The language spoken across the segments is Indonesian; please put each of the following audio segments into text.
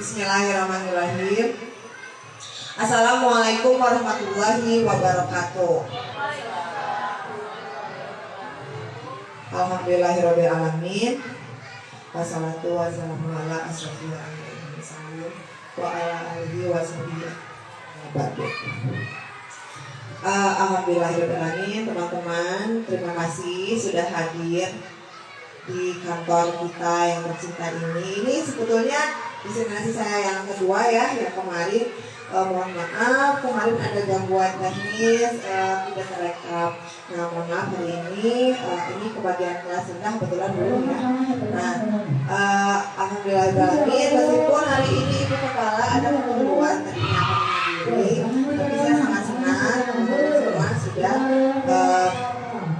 Bismillahirrahmanirrahim. Assalamualaikum warahmatullahi wabarakatuh. Alhamdulillahirabbil alamin. Wassalatu wassalamu ala asyrofil anbiya'i wa ala alihi washabihi wa alhamdulillahirabbil alamin. Teman-teman, terima kasih sudah hadir di kantor kita yang tercinta ini. Ini sebetulnya diseminasi saya yang kedua ya, yang kemarin mohon maaf kemarin ada gangguan teknis, tidak terekam. Nah mohon maaf hari ini kebagian kelas rendah kebetulan belum ya. Nah alhamdulillahirrahmanirrahim, meskipun hari ini ibu kepala ada keperluan tadinya akan menghadiri, tapi saya sangat senang teman-teman semua sudah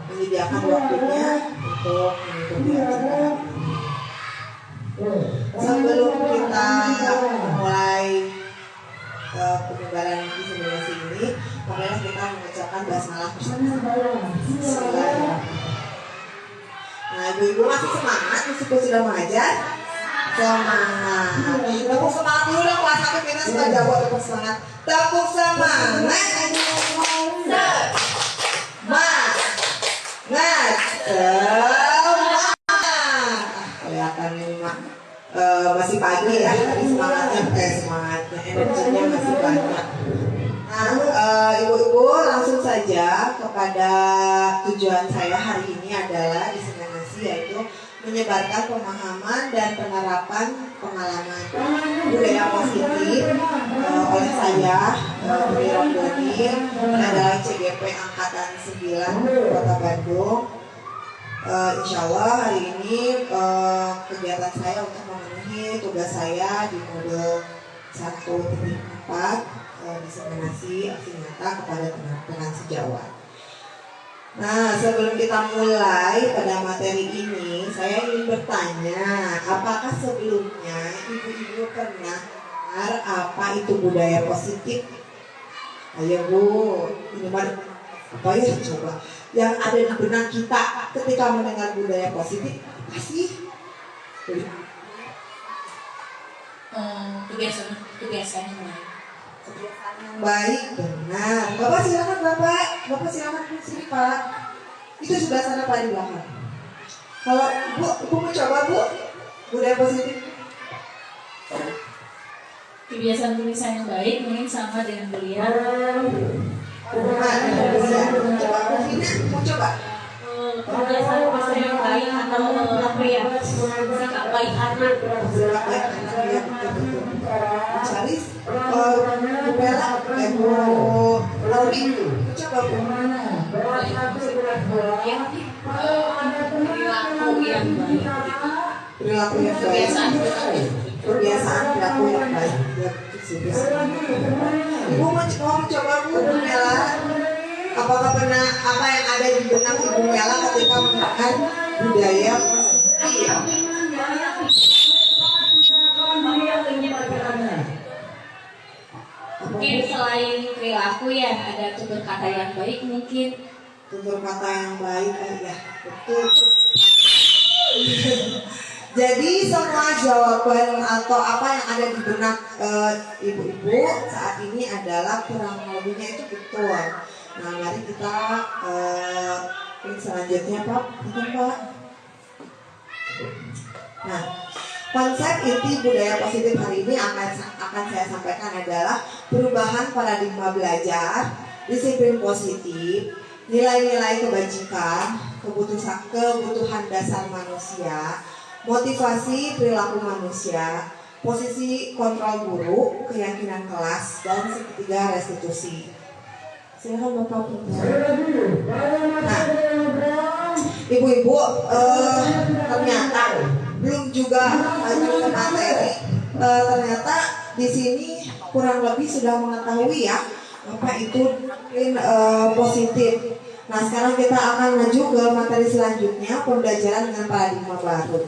menyediakan waktunya untuk mengikuti acara. Sebelum kita mulai penyebaran diseminasi ini, marilah kita mengucapkan basmalah bersama. Nah, ibu-ibu masih semangat meskipun sudah mengajar? Semangat. Tepuk semangat dulu dong, kelas 1 kita sudah jago tepuk semangat. Tepuk semangat. Kelihatan masih pagi ya, tadi semangatnya energinya masih banyak. Nah, ibu-ibu langsung saja kepada tujuan saya hari ini adalah diseminasi, yaitu menyebarkan pemahaman dan penerapan pengalaman budaya positif oleh saya Budi Romdoni, adalah CGP Angkatan 9 Kota Bandung. Insya Allah hari ini kegiatan saya untuk memenuhi tugas saya di modul 1.4 diseminasi aksi nyata kepada teman-teman sejawat. Nah, sebelum kita mulai pada materi ini, saya ingin bertanya, apakah sebelumnya ibu-ibu pernah dengar apa itu budaya positif? Ayo Bu, ini apa ya coba yang ada di benak kita ketika mendengar budaya positif? Apa sih? Kebiasaan yang baik, benar. Bapak silakan Bapak silakan di sini Pak. Itu sebelah sana Pak di belakang. Kalau ibu mau coba Bu budaya positif. Kebiasaan yang baik mungkin sama dengan beliau. Mau coba? Kebiasaan yang baik atau apa ya? Sikap baik anak. Ya betul. Charis, Bu Bella, Bu Lauri, coba Bu. Perilaku yang baik. Kebiasaan perilaku yang baik. Ibu mau coba Bu Bella? Apakah pernah apa yang ada di benak Ibu Bella ketika mendengar budaya? Iya. Mungkin selain perilaku ya ada tutur kata yang baik mungkin. Tutur kata yang baik ya betul. Jadi semua jawaban atau apa yang ada di benak ibu-ibu saat ini adalah kurang lebihnya itu betul. Nah mari kita selanjutnya Pak. Nah konsep inti budaya positif hari ini akan saya sampaikan adalah perubahan paradigma belajar, disiplin positif, nilai-nilai kebajikan, kebutuhan dasar manusia, motivasi perilaku manusia, posisi kontrol guru, keyakinan kelas, dan ketiga restitusi. Silakan Bapak. Nah, ibu-ibu ternyata belum juga lanjut ke materi. Ternyata di sini kurang lebih sudah mengetahui ya apa itu positif. Nah sekarang kita akan maju ke materi selanjutnya, pembelajaran dengan paradigma baru.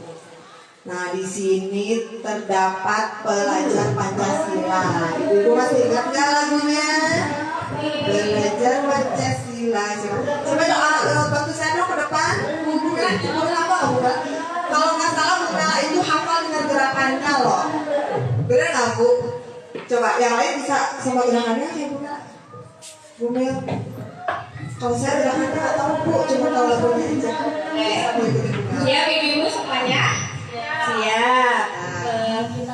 Nah di sini terdapat pelajar Pancasila. Ibu masih ingat nggak lagunya? Belajar Pancasila. Coba bantu saya dong ke depan. Bukan apa? Kalau nggak salah Bu Bella itu hafal dengan gerakannya loh. Bener nggak Coba yang lain bisa sama gerakannya kayak Bu Mel. Kalau saya gerakannya nggak tahu Bu, cuma tahu lagunya aja. Aku ikutin Bu Mel. Siap ibu-ibu semuanya? Siap.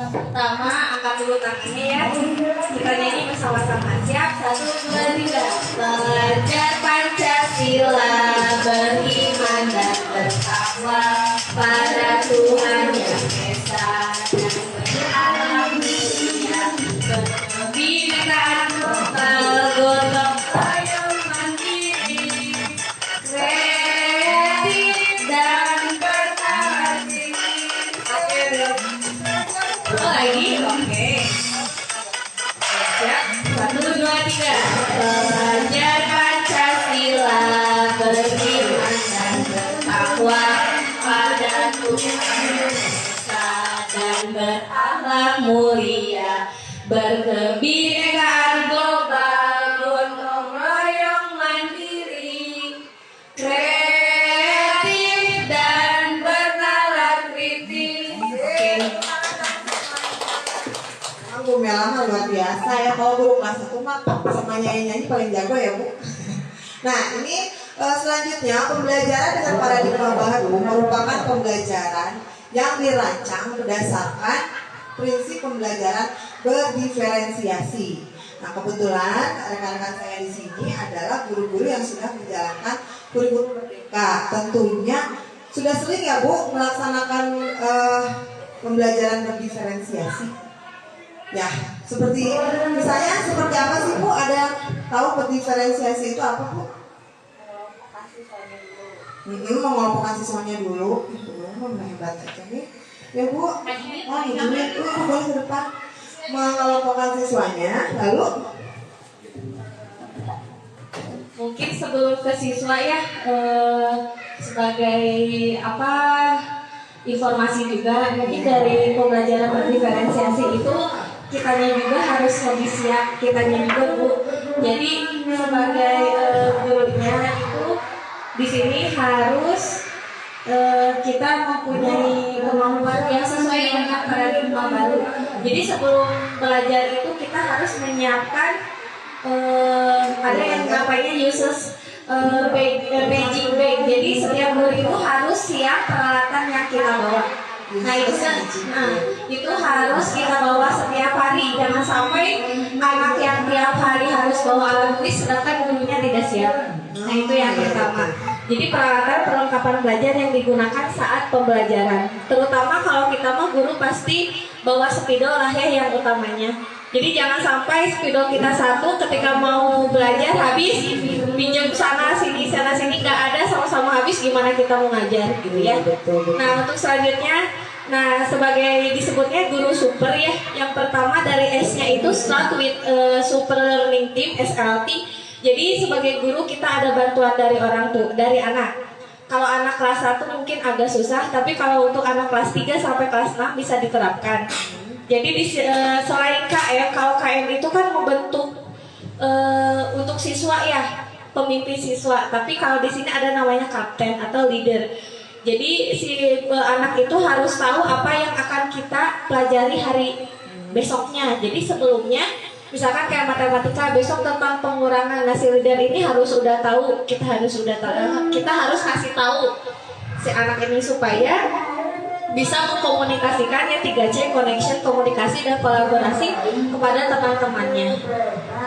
Pertama angkat dulu tangannya ya. Kita nyanyi bersama-sama. Siap, 1, 2, 3. Belajar Pancasila, beriman dan bertakwa pada Tuhan Yang Esa dan berharap mulia, kebinekaan gotong royong mandiri, kreatif dan berarti. Lagi, oke. Siap, 1, 2, 3. Belajar Pancasila, beriman dan bertakwa pada Tuhan Yang Esa dan berakhlak mulia, berkebinekaan global, gotong royong mandiri, kreatif dan bernalar kritis. Oke. Bu Mela mah luar biasa ya. Kalau guru kelas 1 mah sama nyanyi paling jago ya Bu. Nah ini selanjutnya pembelajaran dengan paradigma baru merupakan pembelajaran yang dirancang berdasarkan prinsip pembelajaran berdiferensiasi. Nah kebetulan rekan-rekan saya di sini adalah guru-guru yang sudah menjalankan kurikulum merdeka. Tentunya sudah sering ya Bu melaksanakan pembelajaran berdiferensiasi. Ya, seperti misalnya seperti apa sih Bu? Ada yang tahu berdiferensiasi itu apa Bu? Mengelompokkan siswanya dulu. Hebat aja nih. Ya Bu. Oh ini Bu boleh ke depan. Mengelompokkan siswanya, lalu Mungkin sebelum ke siswa ya, sebagai apa informasi juga, mungkin dari pembelajaran berdiferensiasi itu kitanya juga harus lebih siap, kitanya juga Bu. Jadi sebagai gurunya itu di sini harus kita mempunyai kemampuan yang sesuai dengan paradigma baru. Jadi sebelum belajar itu kita harus menyiapkan ada yang namanya uses magic bag. Jadi setiap guru itu harus siap peralatan yang kita bawa. Nah itu harus kita bawa setiap hari. Jangan sampai anak yang tiap hari harus bawa alat tulis sedangkan gurunya tidak siap. Nah itu yang pertama. Jadi peralatan perlengkapan belajar yang digunakan saat pembelajaran. Terutama kalau kita mah guru pasti bawa spidol lah ya yang utamanya. Jadi jangan sampai spidol kita satu ketika mau belajar habis, pinjam sana sini nggak ada, sama-sama habis, gimana kita mau ngajar gitu ya. Nah untuk selanjutnya, nah sebagai disebutnya guru super ya. Yang pertama dari S-nya itu start with super learning team SLT. Jadi sebagai guru kita ada bantuan dari orang tua, dari anak. Kalau anak kelas 1 mungkin agak susah, tapi kalau untuk anak kelas 3 sampai kelas 6 bisa diterapkan. Jadi selain KM, kalau KM itu kan membentuk untuk siswa ya, pemimpin siswa. Tapi kalau di sini ada namanya kapten atau leader. Jadi si anak itu harus tahu apa yang akan kita pelajari hari besoknya. Jadi sebelumnya, misalkan kayak matematika besok tentang pengurangan, si leader ini harus udah tahu. Kita harus kasih tahu si anak ini supaya bisa mengkomunikasikan ya 3C, connection, komunikasi dan kolaborasi kepada teman-temannya.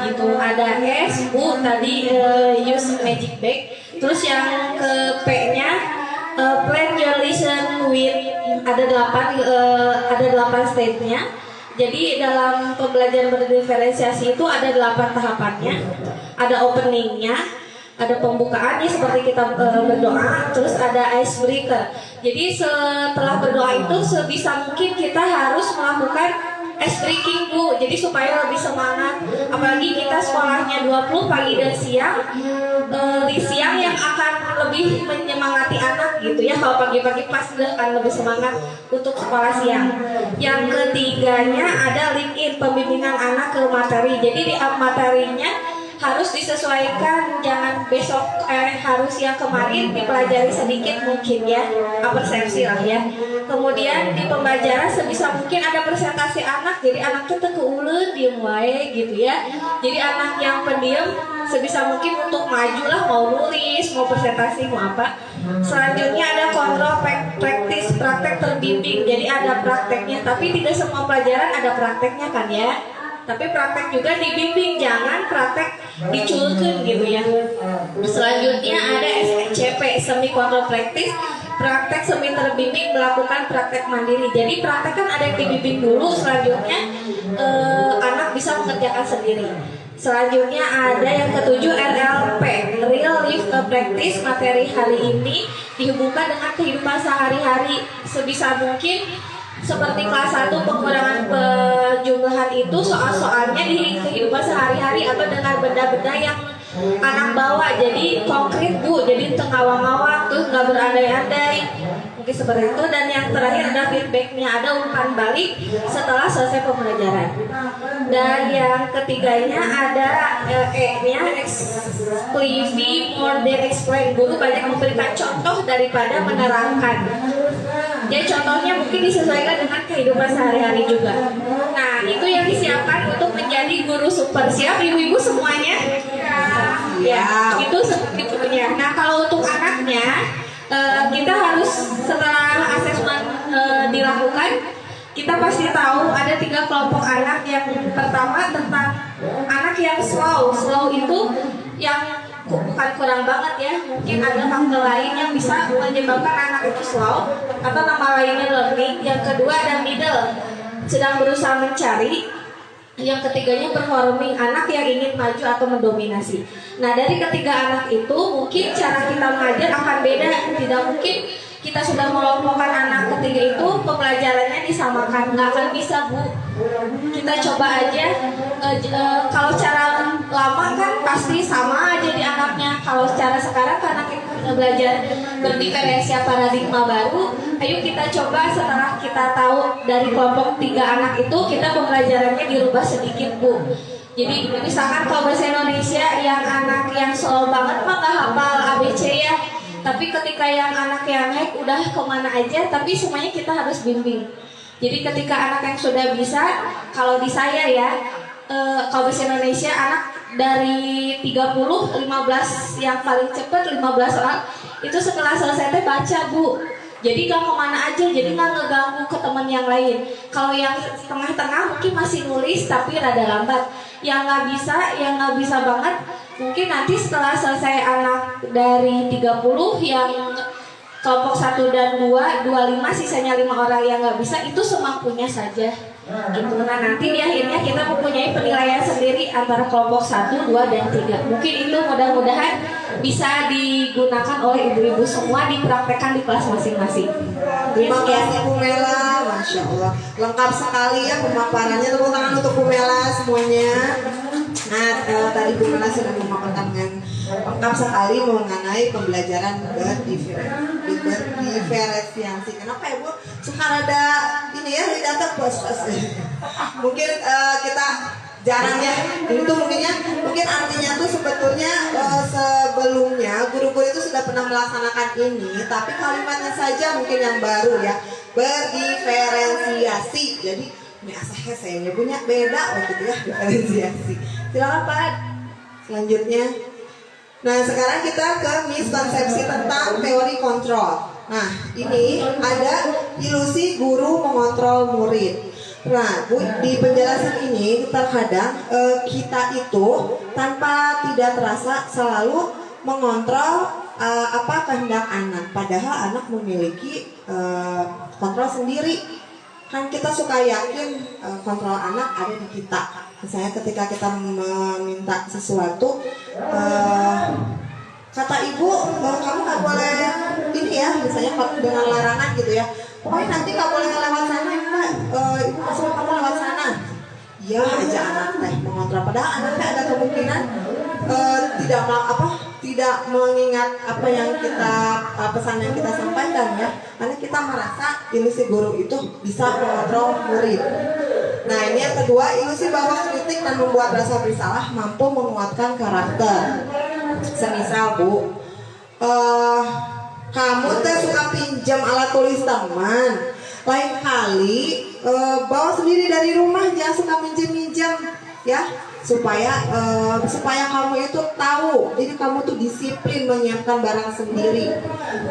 Itu ada S, U tadi use magic bag. Terus yang ke P-nya plan your lesson with ada 8 stage-nya. Jadi dalam pembelajaran berdiferensiasi itu ada 8 tahapannya. Ada opening-nya, ada pembukaannya seperti kita berdoa, terus ada icebreaker. Jadi setelah berdoa itu sebisa mungkin kita harus melakukan ice breaking Bu. Jadi supaya lebih semangat. Apalagi kita sekolahnya 20 pagi dan siang. Di siang yang akan lebih menyemangati anak gitu ya. Kalau pagi-pagi pas udah akan lebih semangat untuk sekolah siang. Yang ketiganya ada link in pembimbingan anak ke materi. Jadi di materinya harus disesuaikan, jangan besok harus yang kemarin dipelajari sedikit mungkin ya, persepsi lah ya. Kemudian di pembelajaran sebisa mungkin ada presentasi anak, jadi anaknya tuh keuleun diem wae gitu ya. Jadi anak yang pendiam sebisa mungkin untuk maju lah, mau nulis, mau presentasi, mau apa. Selanjutnya ada kontrol praktis, praktek terbimbing. Jadi ada prakteknya, tapi tidak semua pelajaran ada prakteknya kan ya. Tapi praktek juga dibimbing, jangan praktek diculkeun gitu ya. Selanjutnya ada SCP, semi kontrol praktis, praktek semi terbimbing, melakukan praktek mandiri. Jadi praktek kan ada yang dibimbing dulu, selanjutnya anak bisa mengerjakan sendiri. Selanjutnya ada yang ketujuh RLP, Real Life Practice. Materi hari ini dihubungkan dengan kehidupan sehari-hari sebisa mungkin. Seperti kelas 1 pengurangan penjumlahan itu soal-soalnya di kehidupan sehari-hari atau dengan benda-benda yang anak bawa, jadi konkret Bu, jadi tengawang-awang tuh nggak berandai-andai, mungkin seperti itu. Dan yang terakhir ada feedbacknya, ada umpan balik setelah selesai pembelajaran. Dan yang ketiganya ada E-nya, explain more than explain. Guru banyak memberikan contoh daripada menerangkan. Jadi contohnya mungkin disesuaikan dengan kehidupan sehari-hari juga. Nah, itu yang disiapkan untuk menjadi guru super. Siap ibu-ibu semuanya? Ya, itu sebetulnya. Nah, kalau untuk anaknya, kita harus setelah asesmen dilakukan, kita pasti tahu ada 3 kelompok anak. Yang pertama tentang anak yang slow. Slow itu yang bukan kurang banget ya, mungkin ada faktor lain yang bisa menyebabkan anak itu slow atau nama lainnya learning. Yang kedua ada middle, sedang berusaha mencari. Yang ketiganya performing, anak yang ingin maju atau mendominasi. Nah, dari ketiga anak itu mungkin cara kita mengajar akan beda. Tidak mungkin kita sudah melompokkan anak ketiga itu pembelajarannya disamakan, nggak akan bisa Bu. Kita coba aja. Kalau cara lama kan pasti sama aja di anaknya. Kalau secara sekarang karena kita belajar berdiferensiasi paradigma baru, ayo kita coba setelah kita tahu dari kelompok 3 anak itu, kita pembelajarannya dirubah sedikit Bu. Jadi misalkan kalau bahasa Indonesia yang anak yang slow banget mah nggak hafal ABC ya. Tapi ketika yang anak yang naik udah kemana aja, tapi semuanya kita harus bimbing. Jadi ketika anak yang sudah bisa, kalau di saya ya, kalau bahasa Indonesia anak dari 30, 15 yang paling cepat 15 orang itu setelah selesai teh baca Bu. Jadi gak kemana aja, jadi gak ngeganggu ke teman yang lain. Kalau yang tengah-tengah mungkin masih nulis tapi rada lambat. Yang gak bisa banget, mungkin nanti setelah selesai anak dari 30 yang kelompok 1 dan 2, 25, sisanya 5 orang yang gak bisa, itu semampunya saja. Gitu. Nah, nanti di akhirnya kita mempunyai penilaian sendiri antara kelompok 1, 2, dan 3. Mungkin itu mudah-mudahan bisa digunakan oleh ibu-ibu semua, dipraktekkan di kelas masing-masing. Terima kasih Bu Mela, Masya Allah, lengkap sekali ya pemaparannya. Tepuk tangan untuk Bu Mela semuanya. Nah, tadi Bu Mela sudah memaparkan dengan lengkap sekali mengenai pembelajaran berdiferensiasi. Kenapa ya Bu? Sekarang ada ini ya, di data plus-plus. Mungkin kita jarang ya, itu mungkin artinya tuh sebetulnya sebelumnya guru-guru itu sudah pernah melaksanakan ini, tapi kalimatnya saja mungkin yang baru ya, berdiferensiasi. Jadi ini asal saya punya beda gitu ya, diferensiasi. Silakan Pak. Selanjutnya, nah sekarang kita ke miskonsepsi tentang teori kontrol. Nah ini ada ilusi guru mengontrol murid. Nah, Bu, di penjelasan ini terkadang kita itu tanpa tidak terasa selalu mengontrol apa kehendak anak, padahal anak memiliki kontrol sendiri. Kan kita suka yakin kontrol anak ada di kita. Misalnya ketika kita meminta sesuatu, kata ibu, kamu nggak boleh ini ya, misalnya dengan larangan gitu ya. Pokoknya nanti nggak boleh lewat sana, Mbak. Ibu suruh kamu lewat sana. Ya aja anak teh mengontrol. Padahal anaknya ada kemungkinan tidak mengingat apa yang kita pesan yang kita sampaikan ya. Karena kita merasa ilusi guru itu bisa mengontrol murid. Nah ini yang kedua, ilusi bahwa kritik dan membuat rasa bersalah mampu menguatkan karakter. Semisal Bu, kamu teh suka pinjam alat tulis teman, lain kali bawa sendiri dari rumah, jangan suka minjem-minjem ya, supaya kamu itu tahu, jadi kamu tuh disiplin menyiapkan barang sendiri.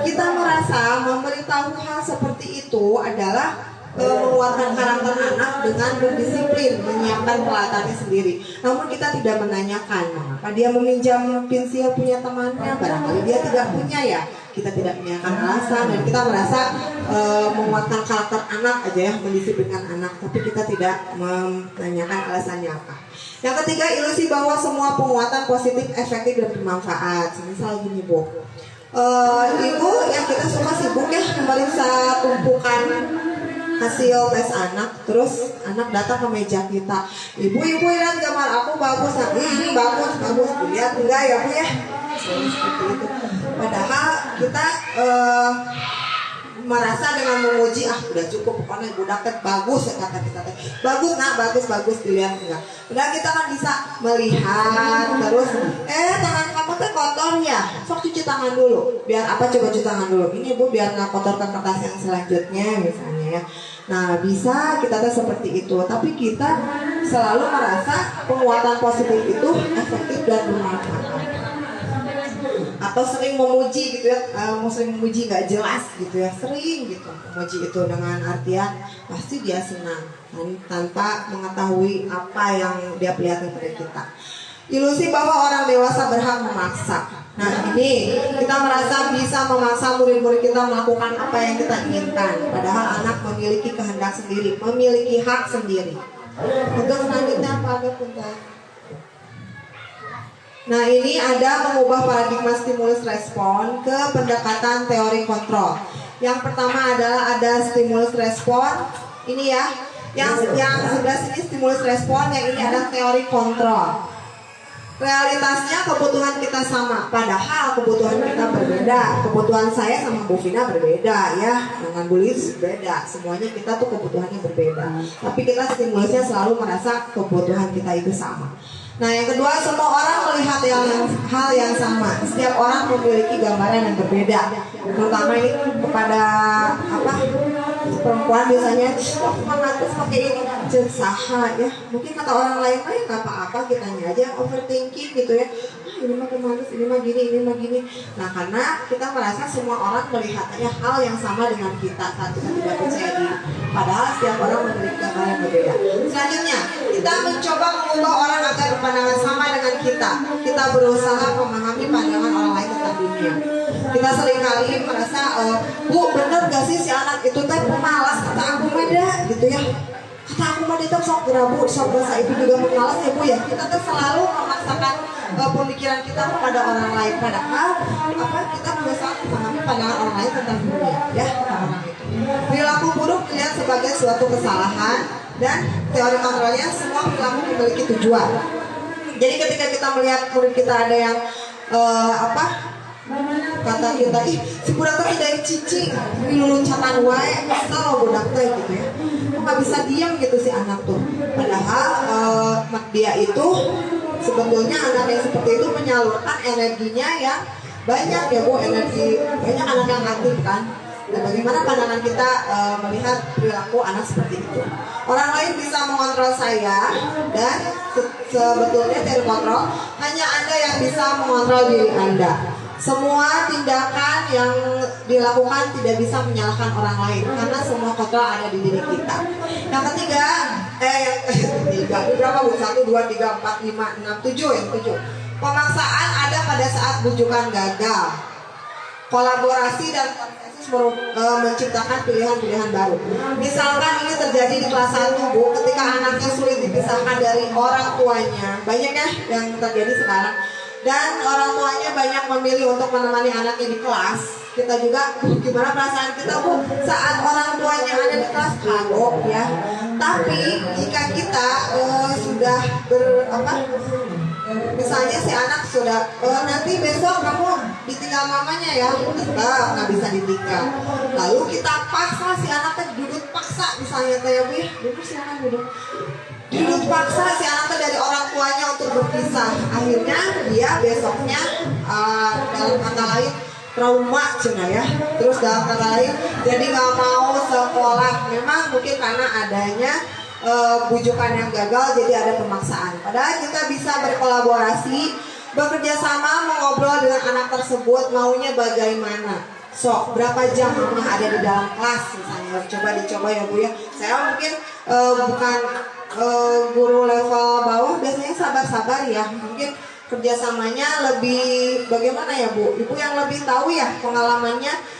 Kita merasa memberitahu hal seperti itu adalah menguatkan karakter anak dengan berdisiplin menyiapkan peralatannya sendiri. Namun kita tidak menanyakan mengapa dia meminjam pensil punya temannya, barangkali dia tidak punya ya. Kita tidak menanyakan alasan dan kita merasa menguatkan karakter anak aja ya, mendisiplinkan anak, tapi kita tidak menanyakan alasannya apa. Yang ketiga, ilusi bahwa semua penguatan positif, efektif dan bermanfaat. Misal gini Bu, ibu yang kita suka sibuk ya memeriksa tumpukan hasil tes anak, terus anak datang ke meja kita, ibu lihat gambar aku bagus, bagus, dilihat enggak ya Bu ya, seperti itu. Padahal kita merasa dengan memuji, udah cukup pokoknya budak bagus ya, kata kita bagus nak, bagus dilihat enggak. Padahal kita kan bisa melihat terus, tangan kamu teh kotor ya, sok cuci tangan dulu. Biar apa, coba cuci tangan dulu. Ini Bu biar nggak kotorkan kertas yang selanjutnya misalnya ya. Nah bisa kita tuh seperti itu, tapi kita selalu merasa penguatan positif itu efektif dan bermanfaat. Atau sering memuji gitu ya, sering memuji nggak jelas gitu ya, sering gitu memuji itu dengan artian pasti dia senang tanpa mengetahui apa yang dia perlihatkan pada kita. Ilusi bahwa orang dewasa berhak memaksa. Nah ini kita merasa bisa memaksa murid-murid kita melakukan apa yang kita inginkan, padahal anak memiliki kehendak sendiri, memiliki hak sendiri. Untuk selanjutnya apa agak punten? Nah ini ada mengubah paradigma stimulus respon ke pendekatan teori kontrol. Yang pertama adalah ada stimulus respon. Ini ya, yang sebelah sini stimulus respon, yang ini ada teori kontrol. Realitasnya kebutuhan kita sama, padahal kebutuhan kita berbeda. Kebutuhan saya sama Bu Vina berbeda ya, dengan Bu Liz berbeda. Semuanya kita tuh kebutuhannya berbeda. Tapi kita stimulusnya selalu merasa kebutuhan kita itu sama. Nah yang kedua, semua orang melihat hal yang sama. Setiap orang memiliki gambaran yang berbeda. Terutama ini kepada perempuan biasanya, mangatus pakai ini jensaha ya. Mungkin kata orang lain nggak apa-apa, kitanya aja overthinking gitu ya. Ini mah kemanis, ini mah gini. Nah karena kita merasa semua orang melihatnya hal yang sama dengan kita saat kita tidak percaya diri. Padahal setiap orang memiliki gambaran yang berbeda. Selanjutnya, kita mencoba mengubah orang agar berpandangan sama dengan kita. Kita berusaha memahami pandangan orang lain tentang dunia. Kita seringkali merasa, Bu bener gak sih si anak itu teh pemalas, kata aku beda gitu ya. Kata aku mah dia sok gerabu, sok bahasa itu juga pemalas ya Bu ya. Kita tuh selalu memaksakan pemikiran kita kepada orang lain, padahal kita berusaha memahami pandangan orang lain tentang dunia ya, orang itu. Perilaku buruk dilihat sebagai suatu kesalahan, dan teori kontrolnya semua perilaku memiliki tujuan. Jadi ketika kita melihat murid kita ada yang kata kita, si budak teh tidak cicing, luluncatan wae, kesel budak teh gitu ya. Kok nggak bisa diam gitu si anak tuh. Padahal dia itu sebetulnya anak yang seperti itu menyalurkan energinya yang banyak ya Bu, energi banyak anak yang aktif kan. Dan bagaimana pandangan kita melihat perilaku anak seperti itu? Orang lain bisa mengontrol saya, dan sebetulnya teori kontrol hanya Anda yang bisa mengontrol diri Anda. Semua tindakan yang dilakukan tidak bisa menyalahkan orang lain, karena semua kontrol ada di diri kita. Yang ketiga, berapa Bu? 1, 2, 3, 4, 5, 6, 7 yang 7. Pemaksaan ada pada saat bujukan gagal. Kolaborasi dan menciptakan pilihan-pilihan baru. Misalkan ini terjadi di kelas 1 Bu, ketika anaknya sulit dipisahkan dari orang tuanya. Banyak ya yang terjadi sekarang. Dan orang tuanya banyak memilih untuk menemani anaknya di kelas. Kita juga, gimana perasaan kita Bu saat orang tuanya ada di kelas? Kagok ya. Tapi jika kita sudah misalnya si anak sudah nanti besok kamu ditinggal mamanya ya, tetap nggak bisa ditinggal. Lalu kita paksa si anaknya duduk paksa misalnya kayak Bu, duduk silakan duduk. Dulu paksa si anak dari orang tuanya untuk berpisah. Akhirnya dia besoknya dalam kata lain trauma cina ya. Terus dalam kata lain jadi nggak mau sekolah. Memang mungkin karena adanya bujukan yang gagal, jadi ada pemaksaan. Padahal kita bisa berkolaborasi, bekerja sama, mengobrol dengan anak tersebut maunya bagaimana. So, berapa jam mama ada di dalam kelas misalnya, coba dicoba ya Bu ya. Saya mungkin bukan guru level bawah, biasanya sabar-sabar ya. Mungkin kerjasamanya lebih bagaimana ya Bu? Ibu yang lebih tahu ya pengalamannya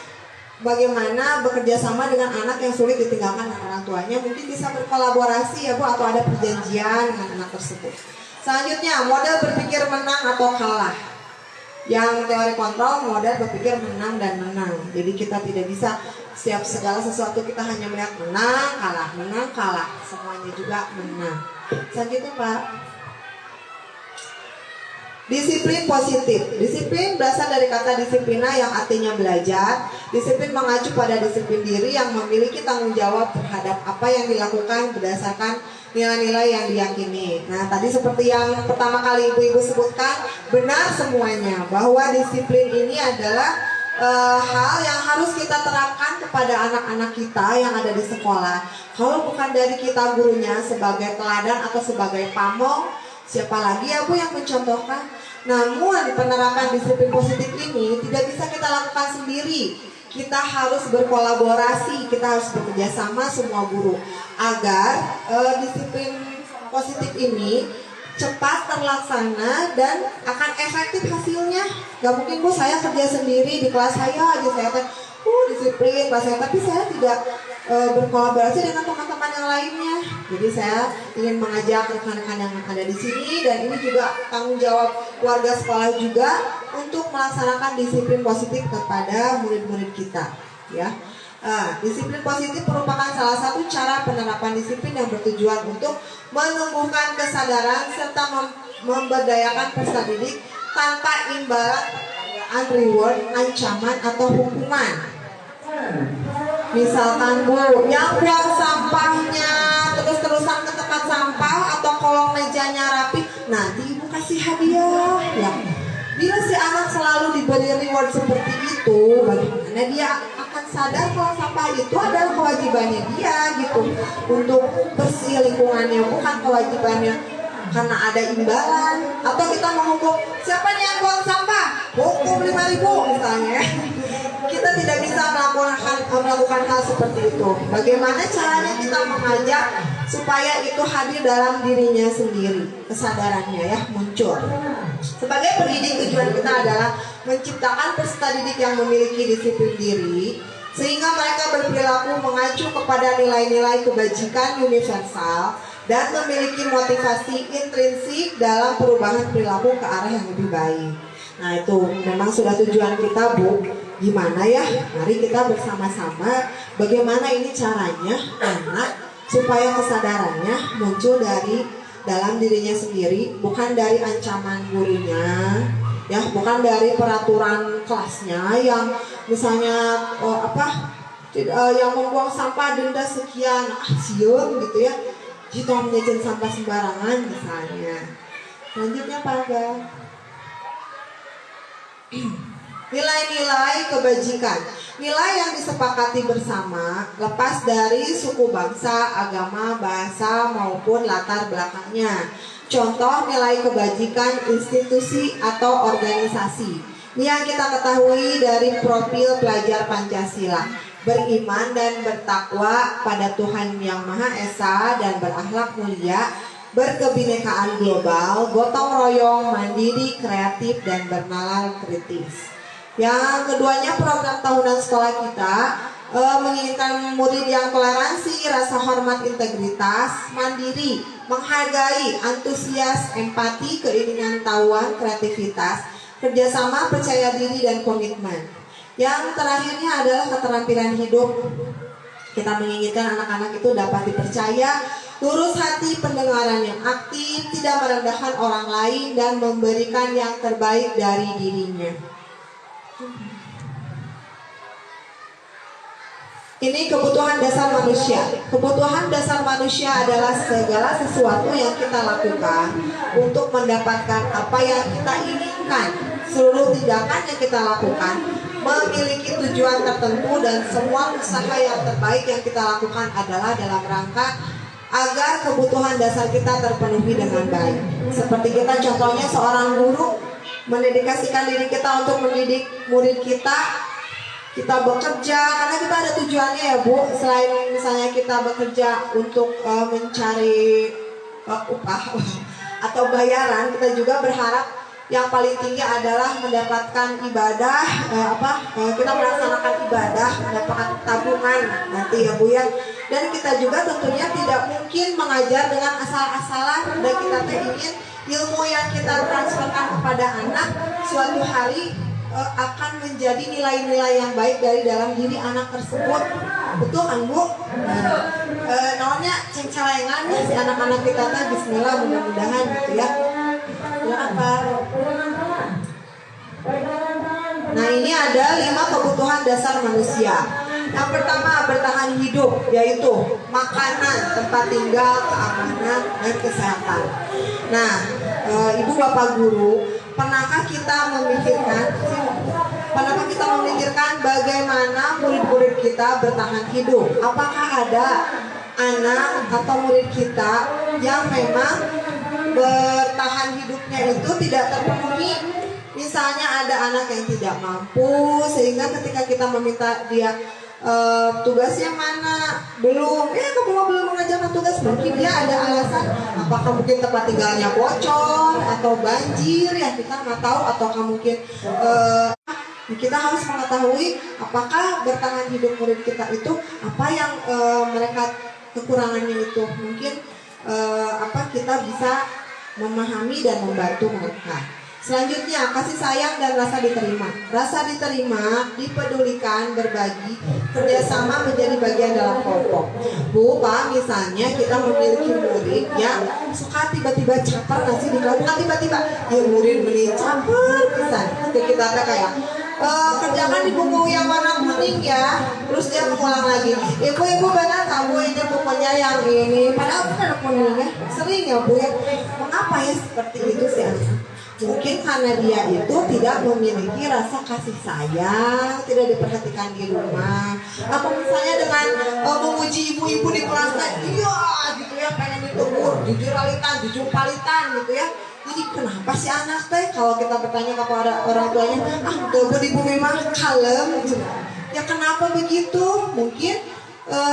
bagaimana bekerja sama dengan anak yang sulit ditinggalkan dengan orang tuanya. Mungkin bisa berkolaborasi ya Bu, atau ada perjanjian dengan anak tersebut. Selanjutnya, model berpikir menang atau kalah. Yang teori kontrol, model berpikir menang dan menang. Jadi kita tidak bisa setiap segala sesuatu kita hanya melihat menang, kalah. Semuanya juga menang. Selanjutnya Pak. Disiplin positif. Disiplin berasal dari kata disiplina yang artinya belajar. Disiplin mengacu pada disiplin diri yang memiliki tanggung jawab terhadap apa yang dilakukan berdasarkan nilai-nilai yang diyakini. Nah, tadi seperti yang pertama kali ibu-ibu sebutkan, benar semuanya bahwa disiplin ini adalah hal yang harus kita terapkan kepada anak-anak kita yang ada di sekolah. Kalau bukan dari kita gurunya sebagai teladan atau sebagai pamong, siapa lagi ya Bu yang mencontohkan? Namun penerapan disiplin positif ini tidak bisa kita lakukan sendiri. Kita harus berkolaborasi, kita harus bekerja sama semua guru agar disiplin positif ini cepat terlaksana dan akan efektif hasilnya. Gak mungkin Bu saya kerja sendiri di kelas saya aja saya disiplin kelas saya, tapi saya tidak berkolaborasi dengan teman-teman yang lainnya. Jadi saya ingin mengajak rekan-rekan yang ada di sini, dan ini juga tanggung jawab warga sekolah juga untuk melaksanakan disiplin positif kepada murid-murid kita, ya. Disiplin positif merupakan salah satu cara penerapan disiplin yang bertujuan untuk menumbuhkan kesadaran serta memberdayakan peserta didik tanpa imbalan reward, ancaman atau hukuman. Misalkan Bu, yang buang sampahnya terus-terusan ke tempat sampah atau kolong mejanya rapi, nanti Ibu kasih hadiah ya. Bila si anak selalu diberi reward seperti itu, bagaimana dia akan sadar kalau sampah itu adalah kewajibannya dia gitu, untuk bersih lingkungannya, bukan kewajibannya karena ada imbalan. Atau kita menghukum siapa nih yang buang sampah, hukum 5.000 misalnya. Kita tidak bisa melakukan hal seperti itu. Bagaimana caranya kita mengajak supaya itu hadir dalam dirinya sendiri, kesadarannya ya muncul. Sebagai pendidik, tujuan kita adalah menciptakan peserta didik yang memiliki disiplin diri, sehingga mereka berperilaku mengacu kepada nilai-nilai kebajikan universal dan memiliki motivasi intrinsik dalam perubahan perilaku ke arah yang lebih baik. Nah, itu memang sudah tujuan kita Bu. Gimana ya? Mari kita bersama-sama bagaimana ini caranya anak supaya kesadarannya muncul dari dalam dirinya sendiri, bukan dari ancaman gurunya, ya, bukan dari peraturan kelasnya yang misalnya yang membuang sampah denda sekian, siun gitu ya, jika menjajan sampah sembarangan misalnya. Selanjutnya Pak Aga. Nilai-nilai kebajikan, nilai yang disepakati bersama lepas dari suku bangsa, agama, bahasa maupun latar belakangnya. Contoh nilai kebajikan institusi atau organisasi yang kita ketahui dari profil pelajar Pancasila: beriman dan bertakwa pada Tuhan Yang Maha Esa dan berakhlak mulia, berkebinekaan global, gotong royong, mandiri, kreatif, dan bernalar kritis. Yang keduanya, program tahunan sekolah kita menginginkan murid yang toleransi, rasa hormat, integritas, mandiri, menghargai, antusias, empati, keinginan tahuan, kreativitas, kerjasama, percaya diri, dan komitmen. Yang terakhirnya adalah keterampilan hidup. Kita menginginkan anak-anak itu dapat dipercaya, lurus hati, pendengaran yang aktif, tidak merendahkan orang lain, dan memberikan yang terbaik dari dirinya. Ini kebutuhan dasar manusia. Kebutuhan dasar manusia adalah segala sesuatu yang kita lakukan untuk mendapatkan apa yang kita inginkan. Seluruh tindakan yang kita lakukan memiliki tujuan tertentu, dan semua usaha yang terbaik yang kita lakukan adalah dalam rangka agar kebutuhan dasar kita terpenuhi dengan baik. Seperti kita contohnya seorang guru mendedikasikan diri kita untuk mendidik murid kita. Kita bekerja karena kita ada tujuannya ya Bu. Selain misalnya kita bekerja untuk mencari upah atau bayaran, kita juga berharap yang paling tinggi adalah mendapatkan ibadah, kita melaksanakan ibadah, mendapatkan tabungan nanti ya Bu ya. Dan kita juga tentunya tidak mungkin mengajar dengan asal-asalan, dan kita ingin ilmu yang kita transferkan kepada anak suatu hari akan menjadi nilai-nilai yang baik dari dalam diri anak tersebut. Betul kan Bu? Namanya ceng-celengan ya si anak-anak kita teh. Bismillah, mudah-mudahan gitu ya. Silakan Pak. Nah, ini ada 5 kebutuhan dasar manusia. Yang pertama, bertahan hidup, yaitu makanan, tempat tinggal, keamanan, dan kesehatan. Nah, Ibu Bapak Guru, pernahkah kita memikirkan bagaimana murid-murid kita bertahan hidup? Apakah ada anak atau murid kita yang memang bertahan hidupnya itu tidak terpenuhi? Misalnya ada anak yang tidak mampu, sehingga ketika kita meminta dia tugasnya mana, belum, kamu belum mengajarkan tugas, mungkin dia ada alasan, apakah mungkin tempat tinggalnya bocor atau banjir ya, kita nggak tahu, atau mungkin kita harus mengetahui apakah bertahan hidup murid kita itu apa yang mereka kekurangannya itu, mungkin kita bisa memahami dan membantu mereka. Selanjutnya, kasih sayang dan rasa diterima. Rasa diterima, dipedulikan, berbagi, kerjasama menjadi bagian dalam kelompok. Bu, Pak, misalnya kita memiliki murid yang suka tiba-tiba caper nasi di kelas. Bukan tiba-tiba, ya murid beli caper, misalnya. Kita kayak, kerjakan di buku yang warna kuning ya. Terus dia mengulang lagi, ibu benar kamu ini bukunya yang ini. Padahal bukan kuning ya. Sering ya Bu ya. Mengapa ya seperti itu sih anak? Mungkin karena dia itu tidak memiliki rasa kasih sayang, tidak diperhatikan di rumah. Atau misalnya dengan memuji ibu-ibu di kelas, iya gitu ya, pengen ditegur, jujur palitan gitu ya. Jadi kenapa sih anak teh kalau kita bertanya kepada orang tuanya, tuh di bumi mah kalem gitu. Ya kenapa begitu? Mungkin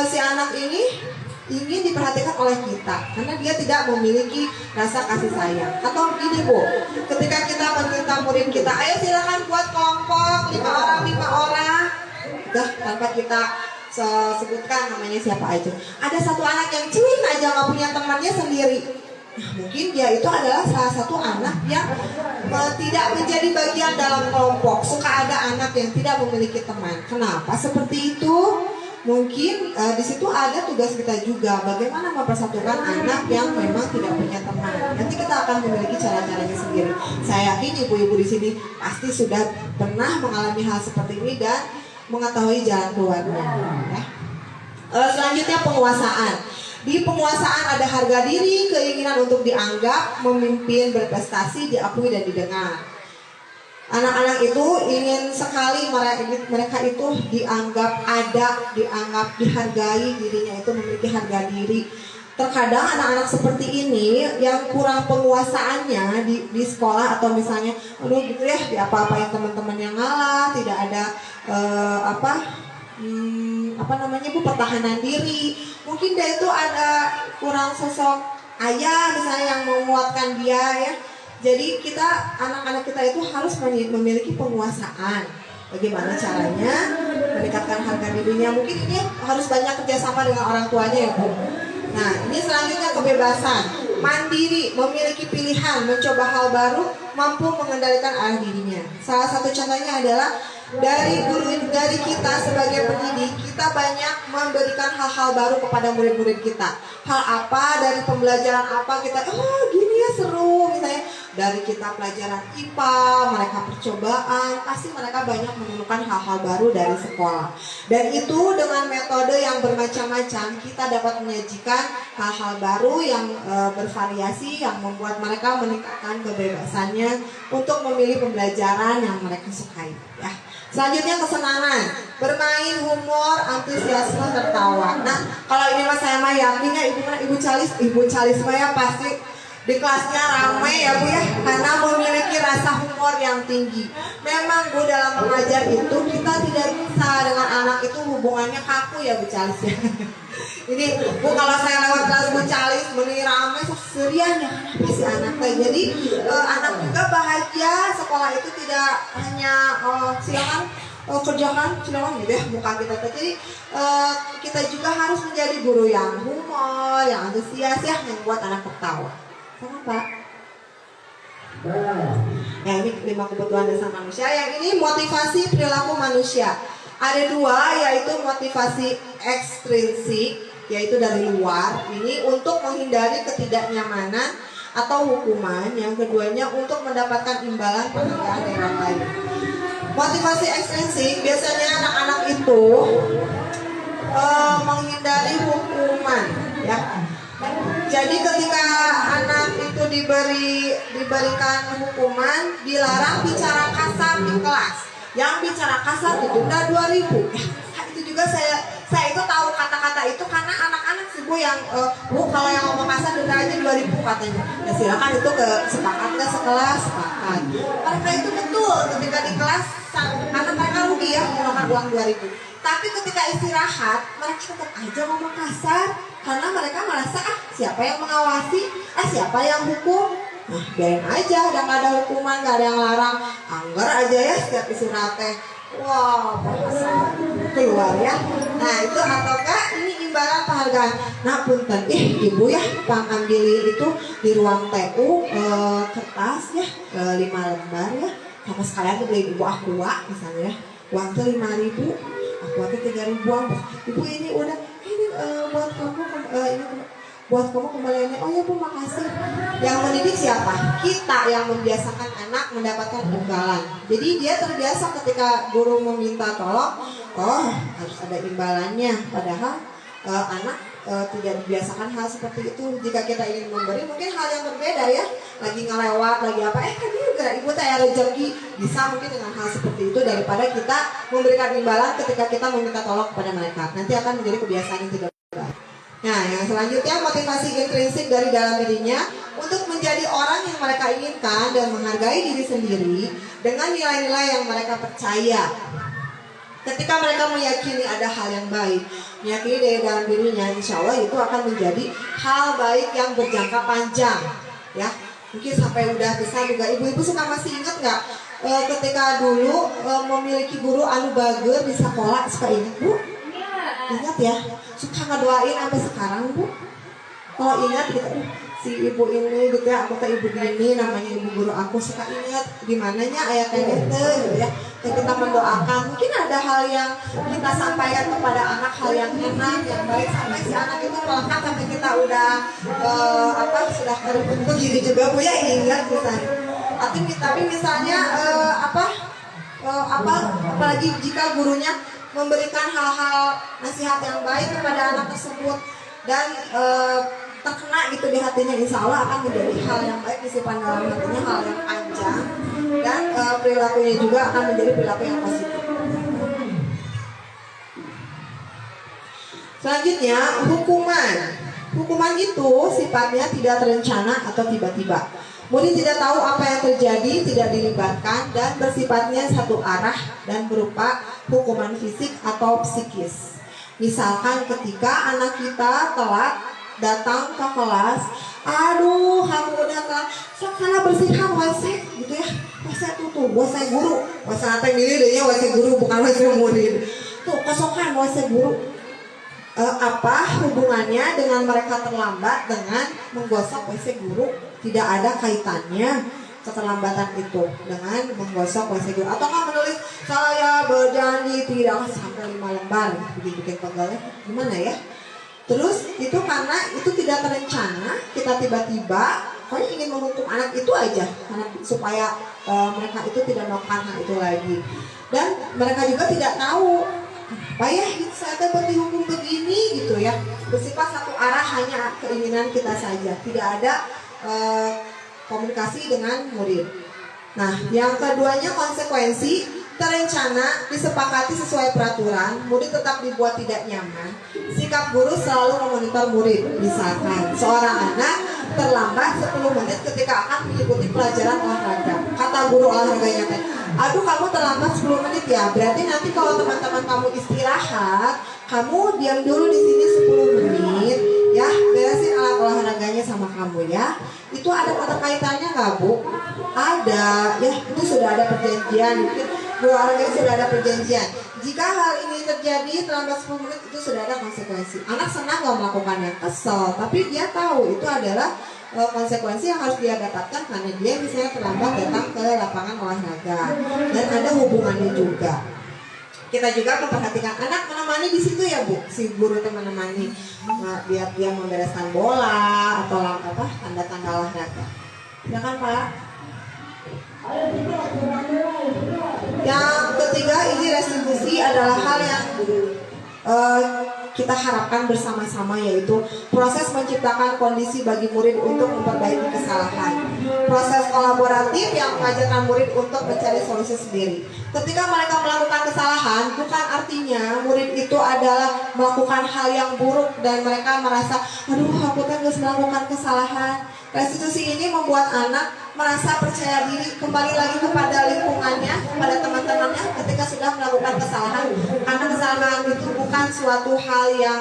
si anak ini ingin diperhatikan oleh kita karena dia tidak memiliki rasa kasih sayang. Atau gini Bu, ketika kita meminta murid kita, ayo silakan buat kelompok 5 orang, udah tanpa kita sebutkan namanya siapa aja, ada satu anak yang cuin aja nggak punya temannya sendiri. Nah, mungkin dia itu adalah salah satu anak yang tidak menjadi bagian dalam kelompok. Suka ada anak yang tidak memiliki teman. Kenapa seperti itu? Mungkin di situ ada tugas kita juga, bagaimana mempersatukan anak yang memang tidak punya teman. Nanti kita akan memiliki cara-caranya sendiri. Saya yakin ibu-ibu di sini pasti sudah pernah mengalami hal seperti ini dan mengetahui jalan keluarnya. Ya. Selanjutnya penguasaan. Di penguasaan ada harga diri, keinginan untuk dianggap, memimpin, berprestasi, diakui dan didengar. Anak-anak itu ingin sekali mereka itu dianggap ada, dianggap dihargai, dirinya itu memiliki harga diri. Terkadang anak-anak seperti ini yang kurang penguasaannya di sekolah, atau misalnya gitu ya, di apa-apain teman-teman yang ngalah, tidak ada Bu, pertahanan diri. Mungkin dia itu ada kurang sosok ayah misalnya yang menguatkan dia ya. Jadi anak-anak kita itu harus memiliki penguasaan. Bagaimana caranya meningkatkan harga dirinya? Mungkin ini harus banyak kerjasama dengan orang tuanya ya Bu. Nah, ini selanjutnya kebebasan, mandiri, memiliki pilihan, mencoba hal baru, mampu mengendalikan arah dirinya. Salah satu contohnya adalah dari kita sebagai pendidik, kita banyak memberikan hal-hal baru kepada murid-murid kita. Hal apa dari pembelajaran apa kita, oh gini ya seru, misalnya dari kita pelajaran IPA, mereka percobaan, pasti mereka banyak menemukan hal-hal baru dari sekolah. Dan itu dengan metode yang bermacam-macam, kita dapat menyajikan hal-hal baru yang bervariasi, yang membuat mereka meningkatkan kebebasannya untuk memilih pembelajaran yang mereka sukai. Ya. Selanjutnya kesenangan, bermain, humor, antusiasme, tertawa. Nah, kalau ini mas saya mah yakinnya ibu Calis ya pasti di kelasnya ramai ya Bu ya, karena memiliki rasa humor yang tinggi. Memang Bu dalam mengajar itu kita tidak bisa dengan anak itu hubungannya kaku ya Bu Calis ya. Ini Bu kalau saya lewat kelas Bu Calis meni ramai serian ya kenapa sih anak jadi anak juga bahagia sekolah itu tidak hanya silakan kerjakan silakan gitu ya bukan kita jadi kita juga harus menjadi guru yang humor, yang antusias ya, yang buat anak tertawa. Sama Pak. Ya ini 5 kebutuhan dasar manusia. Yang ini motivasi perilaku manusia. Ada 2 yaitu motivasi ekstrinsik yaitu dari luar. Ini untuk menghindari ketidaknyamanan atau hukuman. Yang keduanya untuk mendapatkan imbalan penghargaan dari orang lain. Motivasi ekstrinsik biasanya anak-anak itu menghindari hukuman ya. Jadi ketika anak itu diberikan hukuman, dilarang bicara kasar di kelas. Yang bicara kasar didenda 2.000. Ya, itu juga saya itu tahu kata-kata itu karena anak-anak sih Bu yang Bu kalau yang ngomong kasar denda aja 2.000 katanya. Ya silakan itu ke sepakat nggak sekelas sepakat. Mereka itu betul ketika di kelas karena mereka rugi ya menggunakan uang 2.000. Tapi ketika istirahat mereka tetap aja ngomong kasar karena mereka merasa siapa yang mengawasi, siapa yang hukum. Nah biarin aja, udah gak ada hukuman, gak ada yang larang. Anggar aja ya setiap istirahat teh. Wow, bahasa keluar ya. Nah itu ataukah ini imbalan penghargaan. Nah punten, ibu ya pangambilin itu di ruang TU kertas ya 5 lembar ya. Sama sekalian tuh beli buah kuah misalnya ya. Uang tuh 5.000. Aku aja 3.000-an. Ibu ini udah ini buat kamu ini buat kamu kembaliannya. Oh ya Bu makasih. Yang mendidik siapa? Kita yang membiasakan anak mendapatkan imbalan. Jadi dia terbiasa ketika guru meminta tolong, oh harus ada imbalannya. Padahal anak tidak dibiasakan hal seperti itu. Jika kita ingin memberi mungkin hal yang berbeda ya. Lagi ngelewat, lagi apa? Tadi juga ibu tanya rezeki. Bisa mungkin dengan hal seperti itu daripada kita memberikan imbalan ketika kita meminta tolong kepada mereka. Nanti akan menjadi kebiasaan yang tidak baik. Nah, yang selanjutnya motivasi intrinsik dari dalam dirinya untuk menjadi orang yang mereka inginkan dan menghargai diri sendiri dengan nilai-nilai yang mereka percaya. Ketika mereka meyakini ada hal yang baik, meyakini dari dalam dirinya, insya Allah itu akan menjadi hal baik yang berjangka panjang. Ya, mungkin sampai udah besar juga. Ibu-ibu suka masih ingat nggak ketika dulu memiliki guru anu bager di sekolah, suka ingat Bu? Ingat ya, suka ngedoain sampai sekarang Bu. Kalau ingat gitu, si ibu ini gitu ya, aku ibu ini namanya ibu guru aku suka ingat di mananya ayat kayak gitu ya. Kita mendoakan, mungkin ada hal yang kita sampaikan kepada anak, hal yang enak, yang baik sampai si anak itu melekat sampai kita udah sudah terbentuk gitu juga Bu ya ingat misalnya. Tapi misalnya apalagi jika gurunya memberikan hal-hal nasihat yang baik kepada anak tersebut dan terkena gitu di hatinya, insya Allah akan menjadi hal yang baik disimpan dalam hatinya, hal yang panjang dan perilakunya juga akan menjadi perilaku yang positif. Selanjutnya hukuman. Hukuman itu sifatnya tidak terencana atau tiba-tiba. Murid tidak tahu apa yang terjadi, tidak dilibatkan dan bersifatnya satu arah dan berupa hukuman fisik atau psikis. Misalkan ketika anak kita telat datang ke kelas, aduh kamu udah telat, sana bersihkan WC gitu ya, WC tutup, WC guru, WC apa yang diri WC guru bukan WC murid, tuh kosongkan WC guru. Apa hubungannya dengan mereka terlambat dengan menggosok WC guru? Tidak ada kaitannya. keterlambatan itu dengan menggosok WC guru, atau kan menulis saya berjanji tidak sampai 5 lembar, bikin pegalnya gimana ya. Terus itu karena itu tidak terencana, kita tiba-tiba pokoknya ingin menghukum anak itu aja, karena supaya mereka itu tidak melakukan hal itu lagi. Dan mereka juga tidak tahu apa ya saya dapat dihukum begini gitu ya, bersifat satu arah, hanya keinginan kita saja, tidak ada komunikasi dengan murid. Nah, yang keduanya konsekuensi terencana, disepakati sesuai peraturan, murid tetap dibuat tidak nyaman. Sikap guru selalu memonitor murid. Misalkan seorang anak terlambat 10 menit ketika akan mengikuti pelajaran olahraga. Kata guru olahraganya kan, aduh kamu terlambat 10 menit ya, berarti nanti kalau teman-teman kamu istirahat, kamu diam dulu di sini 10 menit ya, beresin alat olahraganya sama kamu ya. Itu ada keterkaitannya nggak Bu? Ada ya, itu sudah ada perjanjian, mungkin keluarga sudah ada perjanjian. Jika hal ini terjadi terlambat 10 menit, itu sudah ada konsekuensi. Anak senang nggak melakukannya, kesel, tapi dia tahu itu adalah konsekuensi yang harus dia dapatkan karena dia misalnya terlambat datang ke lapangan olahraga, dan ada hubungannya juga. Kita juga memperhatikan anak menemani di situ ya Bu, si guru itu menemani, biar dia membereskan bola atau apa tanda-tanda olahraga. Silakan Pak. Yang ketiga ini restitusi adalah hal yang kita harapkan bersama-sama, yaitu proses menciptakan kondisi bagi murid untuk memperbaiki kesalahan. Proses kolaboratif yang mengajarkan murid untuk mencari solusi sendiri. Ketika mereka melakukan kesalahan, bukan artinya murid itu adalah melakukan hal yang buruk dan mereka merasa, aduh aku harus melakukan kesalahan. Restitusi ini membuat anak merasa percaya diri kembali lagi kepada lingkungannya, kepada teman-temannya ketika sudah melakukan kesalahan. Karena kesalahan itu bukan suatu hal yang